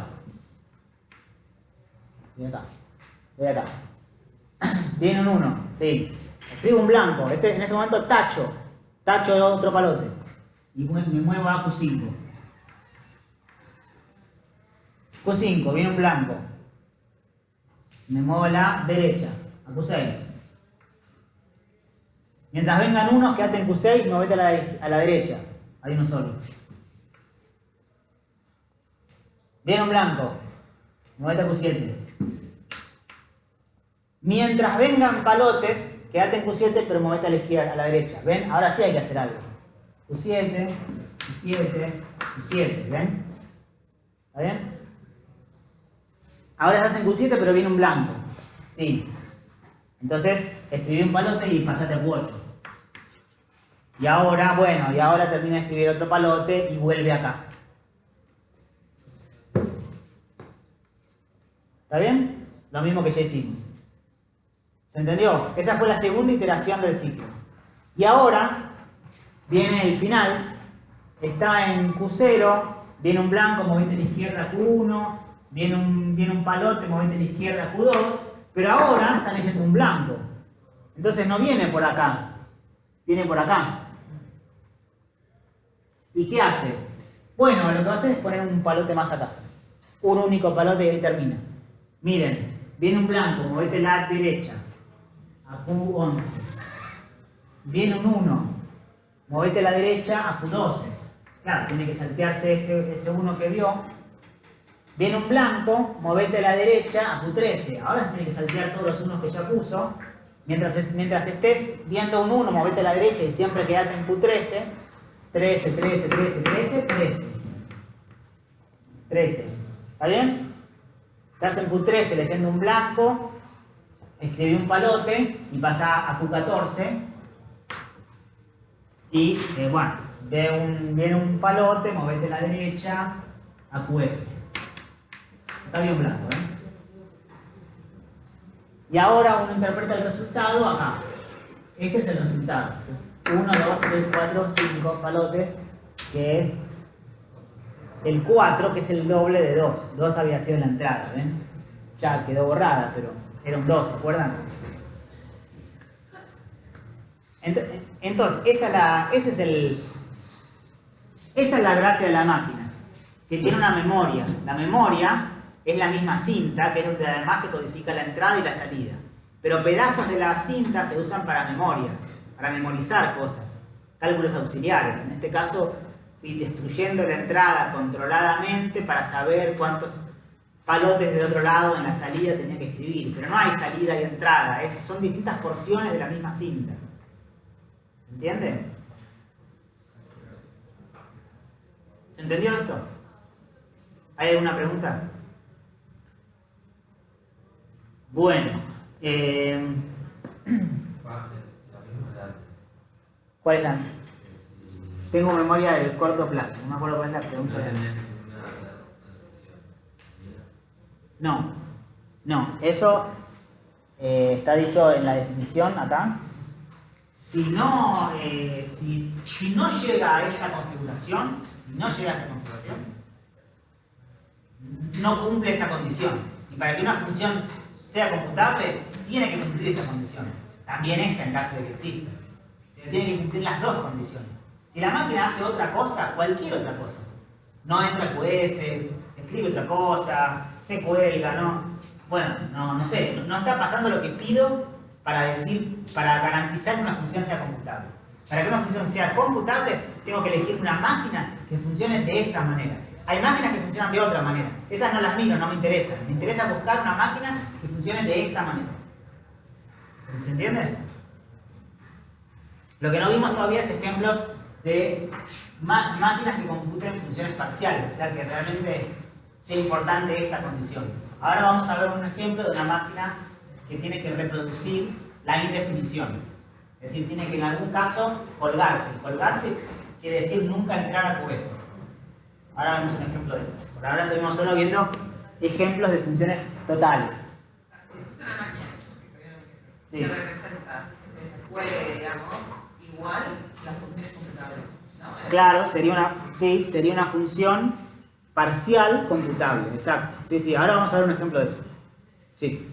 Voy acá. Viene un 1, sí. Escribo un blanco, en este momento tacho otro palote. Y me muevo a Q5. Q5, viene un blanco. Me muevo a la derecha, a Q6. Mientras vengan unos, quédate en Q6 y movete a la derecha. Hay uno solo. Viene un blanco. Movete a Q7. Mientras vengan palotes, quédate en Q7, pero movete a la izquierda, a la derecha. ¿Ven? Ahora sí hay que hacer algo. Q7, Q7, Q7. ¿Ven? ¿Está bien? Ahora estás en Q7, pero viene un blanco. Sí. Entonces, escribí un palote y pasate a Q8. Y ahora, bueno, termina de escribir otro palote y vuelve acá. ¿Está bien? Lo mismo que ya hicimos. ¿Se entendió? Esa fue la segunda iteración del ciclo. Y ahora viene el final. Está en Q0, viene un blanco, movete a la izquierda Q1, viene un palote, movete a la izquierda Q2, pero ahora están leyendo un blanco. Entonces no viene por acá, viene por acá. ¿Y qué hace? Bueno, lo que va a hacer es poner un palote más acá. un único palote y ahí termina. Miren, viene un blanco, movete la derecha a Q11. Viene un 1, movete la derecha a Q12. Claro, tiene que saltearse ese 1 que vio. Viene un blanco, movete la derecha a Q13. Ahora se tiene que saltear todos los 1 que ya puso. Mientras estés viendo un 1, movete la derecha y siempre quedate en Q13. 13, 13, 13, 13, 13. 13. ¿Está bien? Estás en Q13 leyendo un blanco, escribí un palote y pasa a Q14. Y bueno, viene un palote, movete a la derecha a QF. Está bien blanco, ¿eh? Y ahora uno interpreta el resultado acá. Este es el resultado. 1, 2, 3, 4, 5 palotes, que es el 4, que es el doble de 2. 2 había sido en la entrada, ¿ven? Ya quedó borrada, pero era un 2, ¿se acuerdan? Entonces, esa es la gracia de la máquina, que tiene una memoria. La memoria es la misma cinta, que es donde además se codifica la entrada y la salida. Pero pedazos de la cinta se usan para memoria, para memorizar cosas, cálculos auxiliares. En este caso, fui destruyendo la entrada controladamente para saber cuántos palotes del otro lado en la salida tenía que escribir. Pero no hay salida y entrada, son distintas porciones de la misma cinta. ¿Entienden? ¿Se entendió esto? ¿Hay alguna pregunta? Bueno. ¿Cuál es la? Tengo memoria del corto plazo. No me acuerdo cuál es la pregunta. No. Eso está dicho en la definición acá. Si no llega a esta configuración, no cumple esta condición. Y para que una función sea computable, tiene que cumplir esta condición. También esta en caso de que exista. Tiene que cumplir las dos condiciones. Si la máquina hace otra cosa, cualquier otra cosa, no entra QF, escribe otra cosa, se cuelga, no sé, no está pasando lo que pido para garantizar que una función sea computable. Para que una función sea computable, tengo que elegir una máquina que funcione de esta manera. Hay máquinas que funcionan de otra manera. Esas no las miro, no me interesan. Me interesa buscar una máquina que funcione de esta manera. ¿Se entiende? Lo que no vimos todavía es ejemplos de máquinas que computen funciones parciales, o sea que realmente sea importante esta condición. Ahora vamos a ver un ejemplo de una máquina que tiene que reproducir la indefinición. Es decir, tiene que en algún caso colgarse. Colgarse quiere decir nunca entrar a QF. Ahora vemos un ejemplo de eso. Por ahora estuvimos solo viendo ejemplos de funciones totales. Es una máquina Sí. que representa, que se puede, digamos, igual las funciones computables, ¿no? Claro, sería una función parcial computable, exacto. Sí, ahora vamos a ver un ejemplo de eso. Sí.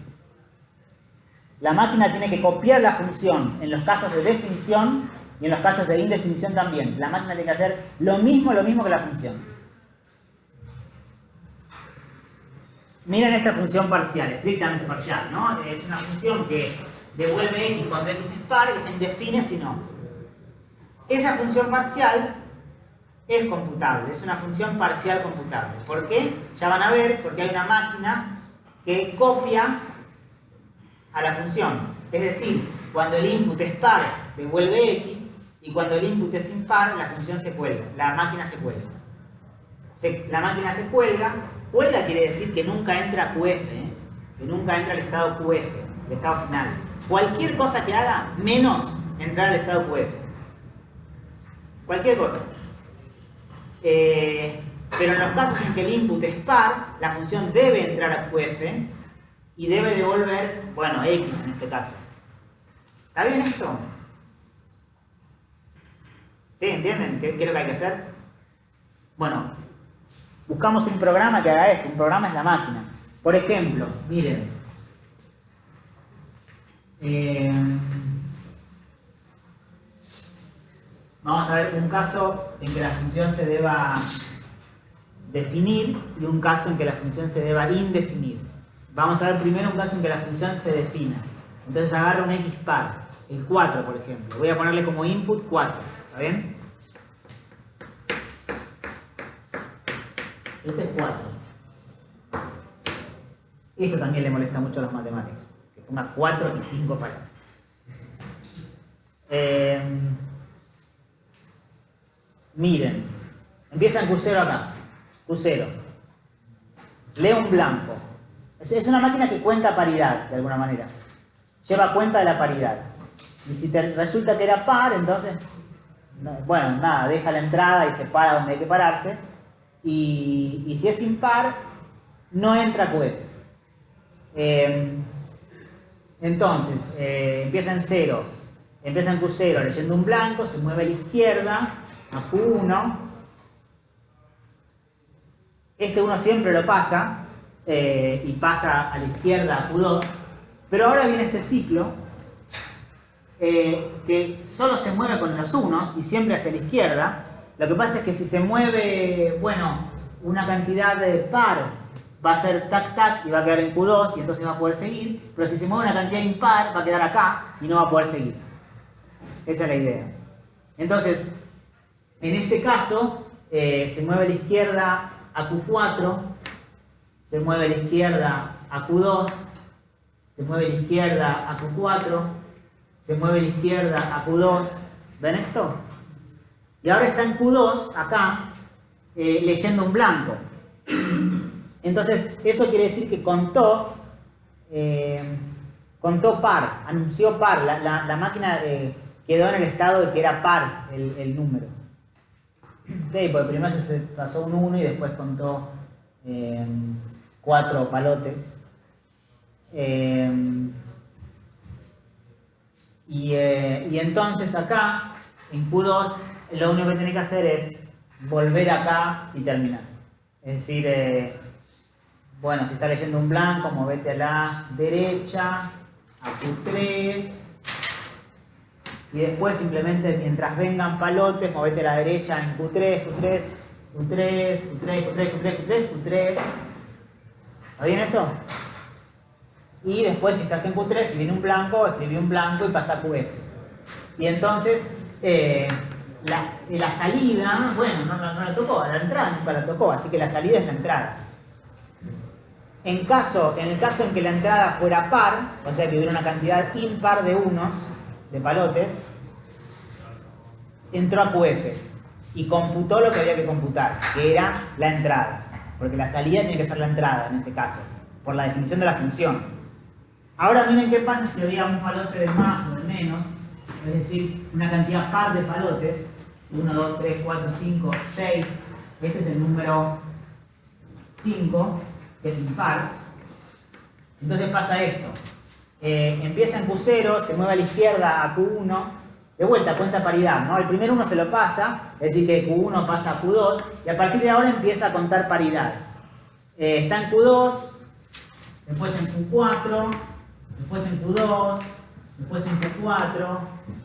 La máquina tiene que copiar la función en los casos de definición y en los casos de indefinición también. La máquina tiene que hacer lo mismo que la función. Miren esta función parcial, estrictamente parcial, ¿no? Es una función que devuelve x cuando x es par y se indefine si no. Esa función parcial es computable, es una función parcial computable. ¿Por qué? Ya van a ver, porque hay una máquina que copia a la función. Es decir, cuando el input es par, devuelve x, y cuando el input es impar, la función se cuelga, la máquina se cuelga. La máquina se cuelga. Cuelga quiere decir que nunca entra a QF, que nunca entra al estado QF, el estado final. Cualquier cosa que haga, menos entrar al estado QF. Cualquier cosa. Pero en los casos en que el input es par, la función debe entrar a QF y debe devolver, bueno, X en este caso. ¿Está bien esto? ¿Sí? ¿Entienden qué es lo que hay que hacer? Bueno, buscamos un programa que haga esto. Un programa es la máquina. Por ejemplo, miren. Vamos a ver un caso en que la función se deba definir y un caso en que la función se deba indefinir. Vamos a ver primero un caso en que la función se defina. Entonces agarro un x par, el 4 por ejemplo. Voy a ponerle como input 4, ¿está bien? Este es 4. Esto también le molesta mucho a los matemáticos, que ponga 4 y 5 palabras. Miren, empieza en Q0 acá. Q0. Leo un blanco. Es una máquina que cuenta paridad, de alguna manera. Lleva cuenta de la paridad. Y si te resulta que era par, entonces, bueno, nada, deja la entrada y se para donde hay que pararse. Y si es impar, no entra QF. Entonces, empieza en 0. Empieza en Q0 leyendo un blanco, se mueve a la izquierda, a Q1. Este 1 siempre lo pasa, y pasa a la izquierda a Q2. Pero ahora viene este ciclo, que solo se mueve con los unos y siempre hacia la izquierda. Lo que pasa es que si se mueve, bueno, una cantidad de par, va a ser tac tac y va a quedar en Q2 y entonces va a poder seguir. Pero si se mueve una cantidad impar, va a quedar acá y no va a poder seguir. Esa es la idea. Entonces, en este caso, se mueve a la izquierda a Q4, se mueve a la izquierda a Q2, se mueve a la izquierda a Q4, se mueve a la izquierda a Q2. ¿Ven esto? Y ahora está en Q2, acá, leyendo un blanco. Entonces, eso quiere decir que contó par, anunció par. La máquina quedó en el estado de que era par el número. Sí, porque primero se pasó un 1 y después contó 4 palotes. Y entonces acá, en Q2, lo único que tiene que hacer es volver acá y terminar. Es decir, bueno, si está leyendo un blanco, movete a la derecha, a Q3. Y después simplemente mientras vengan palotes, movete a la derecha en Q3, Q3, Q3, Q3, Q3, Q3, Q3, Q3. ¿Está bien eso? Y después si estás en Q3, si viene un blanco, escribí un blanco y pasa a QF. Y entonces la salida, bueno, no la tocó, la entrada nunca la tocó, así que la salida es la entrada. En el caso en que la entrada fuera par, o sea que hubiera una cantidad impar de unos, de palotes, entró a QF y computó lo que había que computar, que era la entrada, porque la salida tiene que ser la entrada en ese caso, por la definición de la función. Ahora miren qué pasa si había un palote de más o de menos, es decir, una cantidad par de palotes, 1, 2, 3, 4, 5, 6, este es el número 5, que es impar. Entonces pasa esto. Empieza en Q0, se mueve a la izquierda a Q1, de vuelta cuenta paridad, ¿no? El primer 1 se lo pasa, es decir que Q1 pasa a Q2 y a partir de ahora empieza a contar paridad. Está en Q2, después en Q4, después en Q2, después en Q4,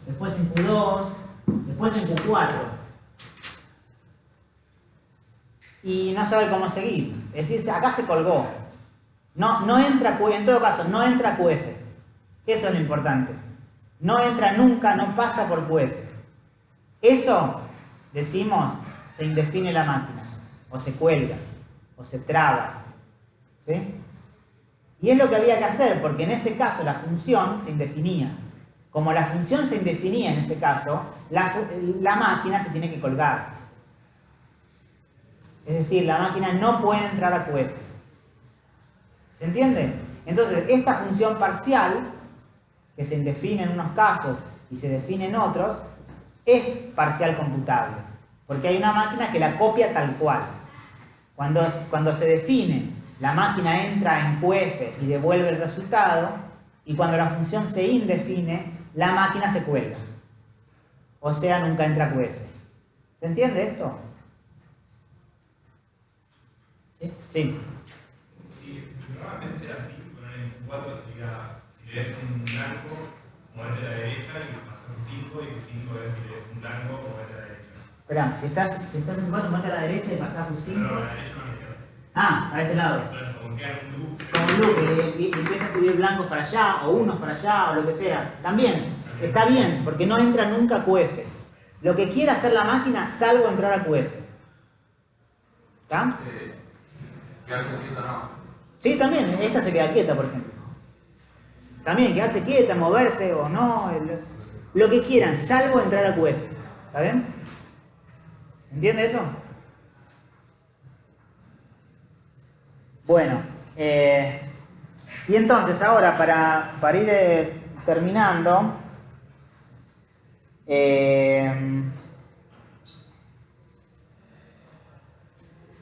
después en Q2, después en Q4. Y no sabe cómo seguir, es decir, acá se colgó. No entra, en todo caso, no entra QF. Eso es lo importante. No entra nunca, no pasa por QF. Eso, decimos, se indefine la máquina. O se cuelga, o se traba. ¿Sí? Y es lo que había que hacer, porque en ese caso la función se indefinía. Como la función se indefinía en ese caso, la máquina se tiene que colgar. Es decir, la máquina no puede entrar a QF. ¿Se entiende? Entonces, esta función parcial, que se indefine en unos casos y se define en otros, es parcial computable. Porque hay una máquina que la copia tal cual. Cuando se define, la máquina entra en QF y devuelve el resultado, y cuando la función se indefine, la máquina se cuelga. O sea, nunca entra a QF. ¿Se entiende esto? ¿Sí? Sí. Sí, normalmente será así. Poner en 4 sería, si lees un blanco, moverte a la derecha y pasar un 5, y un 5 es si lees un blanco, moverte a la derecha. Esperá, si estás en 4, movete a la derecha y pasás un 5. Pero a la derecha no Ah, para este lado. Entonces, como queda un loop. Como un loop, y empieza a escribir blancos para allá, o unos para allá, o lo que sea. También, está bien, porque no entra nunca QF. Lo que quiera hacer la máquina, salvo entrar a QF. ¿Está? Quedarse quieto no. Sí, también, esta se queda quieta, por ejemplo. También, quedarse quieta, moverse o no, lo que quieran, salvo entrar a QF. ¿Está bien? ¿Entiende eso? Bueno, y entonces ahora para ir terminando,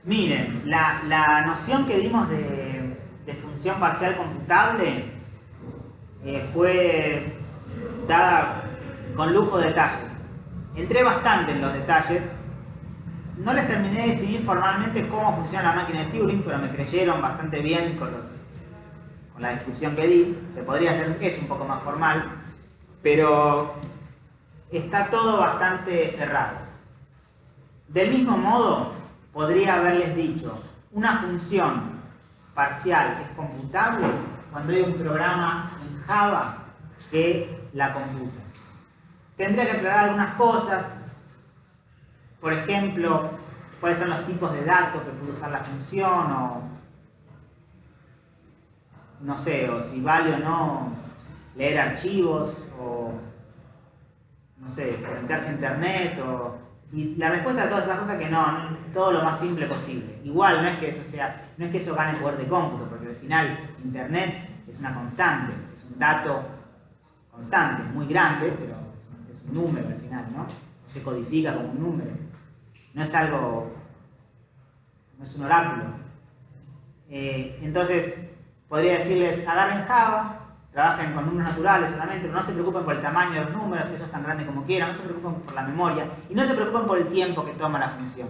miren, la noción que dimos de función parcial computable fue dada con lujo de detalle. Entré bastante en los detalles. No les terminé de definir formalmente cómo funciona la máquina de Turing, pero me creyeron bastante bien con la descripción que di. Se podría hacer eso un poco más formal, pero está todo bastante cerrado. Del mismo modo, podría haberles dicho, una función parcial es computable cuando hay un programa en Java que la computa. Tendría que aclarar algunas cosas. Por ejemplo, cuáles son los tipos de datos que puede usar la función, o no sé, o si vale o no leer archivos, o no sé, conectarse a internet, y la respuesta a todas esas cosas que no, todo lo más simple posible. Igual no es que eso gane poder de cómputo, porque al final internet es una constante, es un dato constante, muy grande, pero es un número al final, ¿no? Se codifica como un número. No es algo, no es un oráculo. Entonces, podría decirles, agarren Java, trabajen con números naturales solamente, pero no se preocupen por el tamaño de los números, que eso es tan grande como quieran, no se preocupen por la memoria, y no se preocupen por el tiempo que toma la función.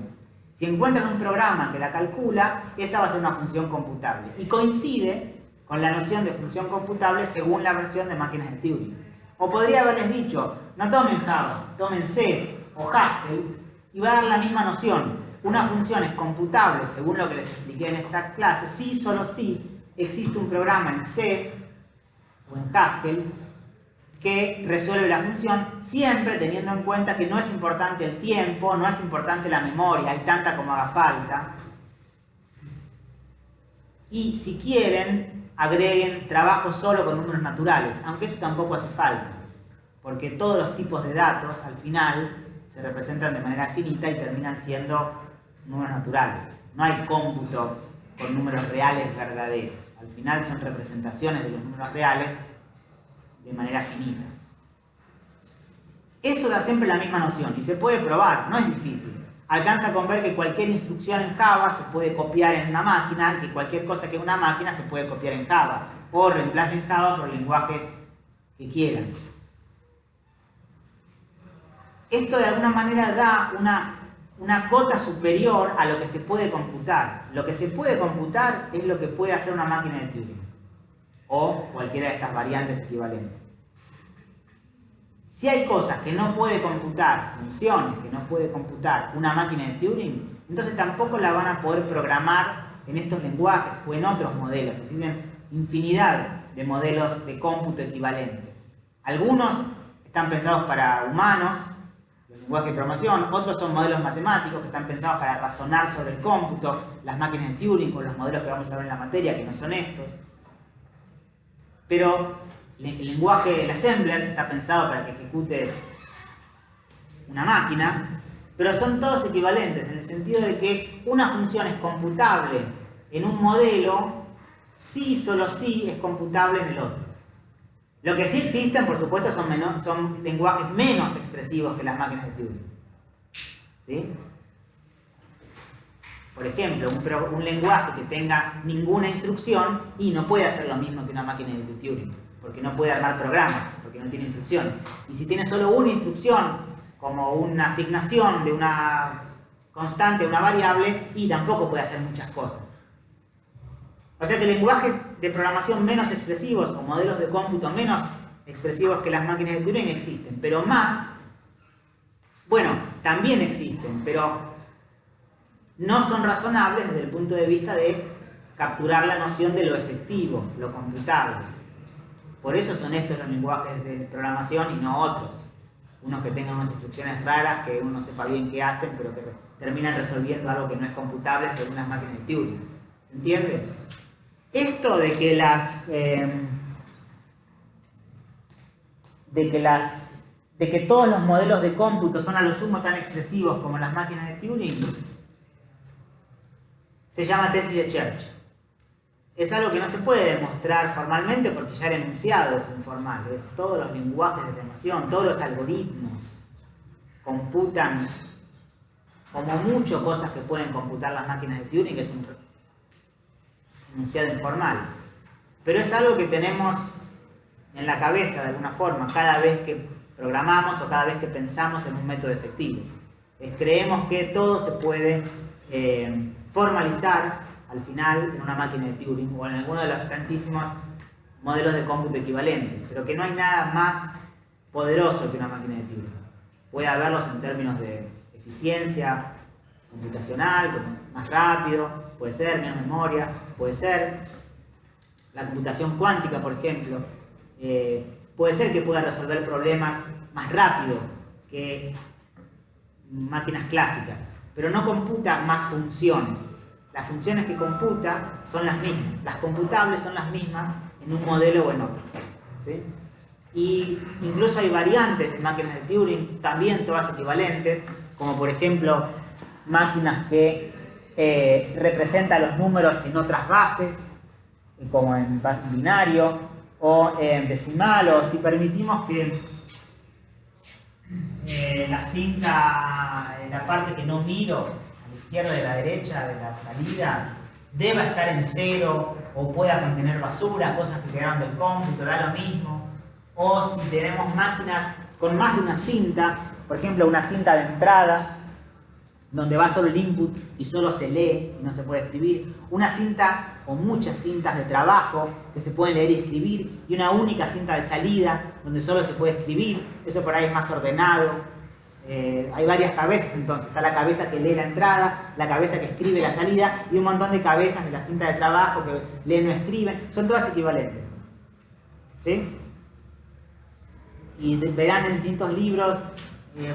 Si encuentran un programa que la calcula, esa va a ser una función computable. Y coincide con la noción de función computable según la versión de máquinas de Turing. O podría haberles dicho, no tomen Java, tomen C o Haskell, y va a dar la misma noción. Una función es computable, según lo que les expliqué en esta clase, si, solo si, existe un programa en C o en Haskell que resuelve la función, siempre teniendo en cuenta que no es importante el tiempo, no es importante la memoria, hay tanta como haga falta. Y si quieren, agreguen trabajo solo con números naturales, aunque eso tampoco hace falta, porque todos los tipos de datos, al final, se representan de manera finita y terminan siendo números naturales. No hay cómputo con números reales verdaderos. Al final son representaciones de los números reales de manera finita. Eso da siempre la misma noción y se puede probar, no es difícil. Alcanza con ver que cualquier instrucción en Java se puede copiar en una máquina, y que cualquier cosa que es una máquina se puede copiar en Java, o reemplacen Java por el lenguaje que quieran. Esto de alguna manera da una cota superior a lo que se puede computar. Lo que se puede computar es lo que puede hacer una máquina de Turing, o cualquiera de estas variantes equivalentes. Si hay cosas que no puede computar, funciones que no puede computar una máquina de Turing, entonces tampoco la van a poder programar en estos lenguajes o en otros modelos. Existen infinidad de modelos de cómputo equivalentes. Algunos están pensados para humanos, los lenguajes de programación, otros son modelos matemáticos que están pensados para razonar sobre el cómputo, las máquinas de Turing o los modelos que vamos a ver en la materia, que no son estos. Pero el lenguaje, el assembler, está pensado para que ejecute una máquina, pero son todos equivalentes en el sentido de que una función es computable en un modelo si, solo si, es computable en el otro. Lo que sí existen, por supuesto, son lenguajes menos expresivos que las máquinas de Turing. ¿Sí? Por ejemplo, un lenguaje que tenga ninguna instrucción y no puede hacer lo mismo que una máquina de Turing, porque no puede armar programas, porque no tiene instrucciones. Y si tiene solo una instrucción, como una asignación de una constante a una variable, y tampoco puede hacer muchas cosas. O sea que lenguajes de programación menos expresivos, o modelos de cómputo menos expresivos que las máquinas de Turing existen, pero más, bueno, también existen, pero no son razonables desde el punto de vista de capturar la noción de lo efectivo, lo computable. Por eso son estos los lenguajes de programación y no otros. Unos que tengan unas instrucciones raras, que uno no sepa bien qué hacen, pero que terminan resolviendo algo que no es computable según las máquinas de Turing. ¿Entiende? Esto de que de que todos los modelos de cómputo son a lo sumo tan expresivos como las máquinas de Turing, se llama tesis de Church. Es algo que no se puede demostrar formalmente porque ya el enunciado es informal. Es todos los lenguajes de programación, todos los algoritmos computan como mucho cosas que pueden computar las máquinas de Turing, que es un enunciado informal. Pero es algo que tenemos en la cabeza de alguna forma cada vez que programamos o cada vez que pensamos en un método efectivo. Creemos que todo se puede formalizar al final en una máquina de Turing o en alguno de los tantísimos modelos de cómputo equivalentes, pero que no hay nada más poderoso que una máquina de Turing. Puede haberlos en términos de eficiencia computacional, como más rápido, puede ser menos memoria, puede ser la computación cuántica, por ejemplo, puede ser que pueda resolver problemas más rápido que máquinas clásicas, pero no computa más funciones. Las funciones que computa son las mismas, las computables son las mismas en un modelo o en otro, ¿sí? Y incluso hay variantes de máquinas de Turing, también todas equivalentes, como por ejemplo máquinas que representan los números en otras bases, como en binario o en decimal, o si permitimos que la cinta, la parte que no miro, a la izquierda y a la derecha de la salida, deba estar en cero o pueda contener basura, cosas que quedaron del cómputo, da lo mismo. O si tenemos máquinas con más de una cinta, por ejemplo una cinta de entrada, donde va solo el input y solo se lee y no se puede escribir, una cinta o muchas cintas de trabajo que se pueden leer y escribir, y una única cinta de salida donde solo se puede escribir, eso por ahí es más ordenado. Hay varias cabezas entonces, está la cabeza que lee la entrada, la cabeza que escribe la salida y un montón de cabezas de la cinta de trabajo que leen o escriben, son todas equivalentes, ¿sí? Y verán en distintos libros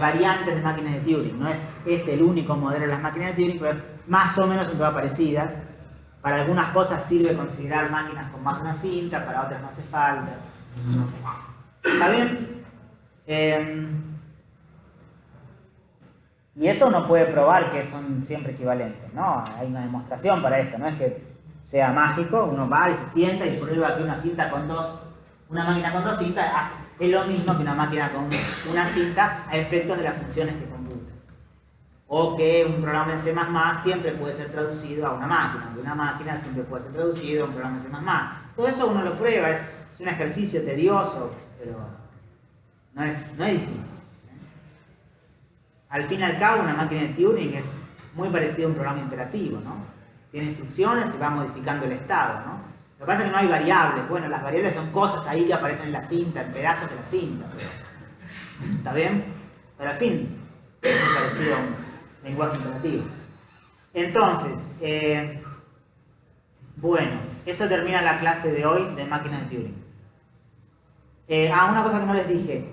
variantes de máquinas de Turing. No es este el único modelo de las máquinas de Turing, pero más o menos son todas parecidas. Para algunas cosas sirve considerar máquinas con más de una cinta, para otras no hace falta. ¿Está bien? Y eso uno puede probar que son siempre equivalentes, ¿no? Hay una demostración para esto, no es que sea mágico, uno va y se sienta y prueba que una máquina con dos cintas es lo mismo que una máquina con una cinta a efectos de las funciones que computa. O que un programa en C++ siempre puede ser traducido a una máquina, que una máquina siempre puede ser traducido a un programa en C++. Todo eso uno lo prueba, es un ejercicio tedioso, pero no es difícil. Al fin y al cabo, una máquina de Turing es muy parecida a un programa imperativo, ¿no? Tiene instrucciones y va modificando el estado, ¿no? Lo que pasa es que no hay variables. Bueno, las variables son cosas ahí que aparecen en la cinta, en pedazos de la cinta. ¿Está bien? Pero al fin, es muy parecido a un lenguaje imperativo. Entonces, bueno, eso termina la clase de hoy de máquinas de Turing. Una cosa que no les dije.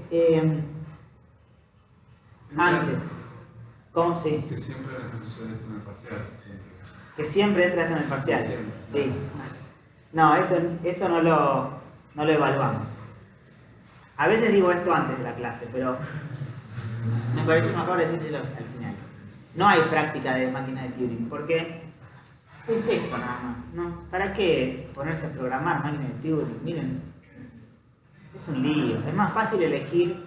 Antes. ¿Cómo? Sí. Que siempre la ejecución esto en el parcial. Siempre. Que siempre entra esto en el parcial. Siempre. Sí. No, esto no lo evaluamos. A veces digo esto antes de la clase, pero me parece mejor decírselo al final. No hay práctica de máquinas de Turing, porque es esto nada más, ¿no? ¿Para qué ponerse a programar máquinas de Turing? Miren, es un lío. Es más fácil elegir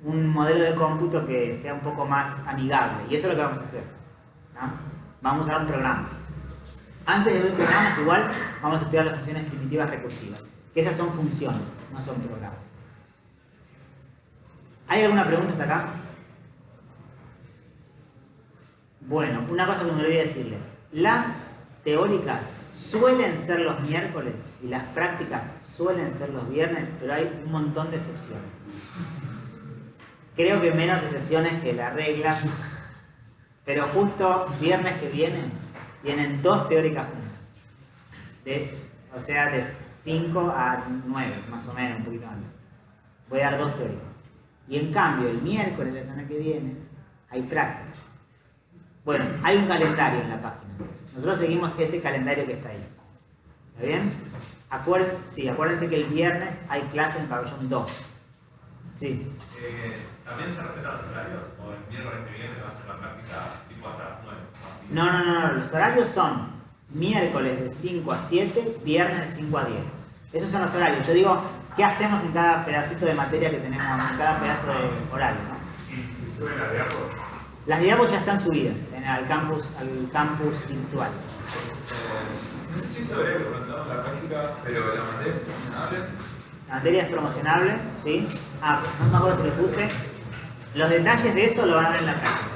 un modelo de cómputo que sea un poco más amigable, y eso es lo que vamos a hacer, ¿no? Vamos a usar un programa. Antes de ver programas, igual vamos a estudiar las funciones primitivas recursivas, que esas son funciones, no son programas. ¿Hay alguna pregunta hasta acá? Bueno, una cosa que me olvidé decirles. Las teóricas suelen ser los miércoles y las prácticas suelen ser los viernes, pero hay un montón de excepciones. Creo que menos excepciones que la regla. Pero justo viernes que viene tienen 2 teóricas juntas. O sea, de 5 a 9, más o menos, un poquito antes. Voy a dar 2 teóricas. Y en cambio, el miércoles de la semana que viene, hay prácticas. Bueno, hay un calendario en la página. Nosotros seguimos ese calendario que está ahí. ¿Está bien? Sí, acuérdense que el viernes hay clase en el pabellón 2. Sí. ¿También se respetan los horarios? ¿O el miércoles que viene va a ser la práctica tipo hasta las 9? No. Los horarios son miércoles de 5 a 7, viernes de 5 a 10. Esos son los horarios. Yo digo, ¿qué hacemos en cada pedacito de materia que tenemos, en cada pedazo de horario, ¿no? ¿Y si suben las diapos? Las diapos ya están subidas al campus virtual. No sé si esto debería que preguntamos la práctica, pero la materia es promocionable. La materia es promocionable, ¿sí? No me acuerdo si lo puse. Los detalles de eso lo van a ver en la práctica.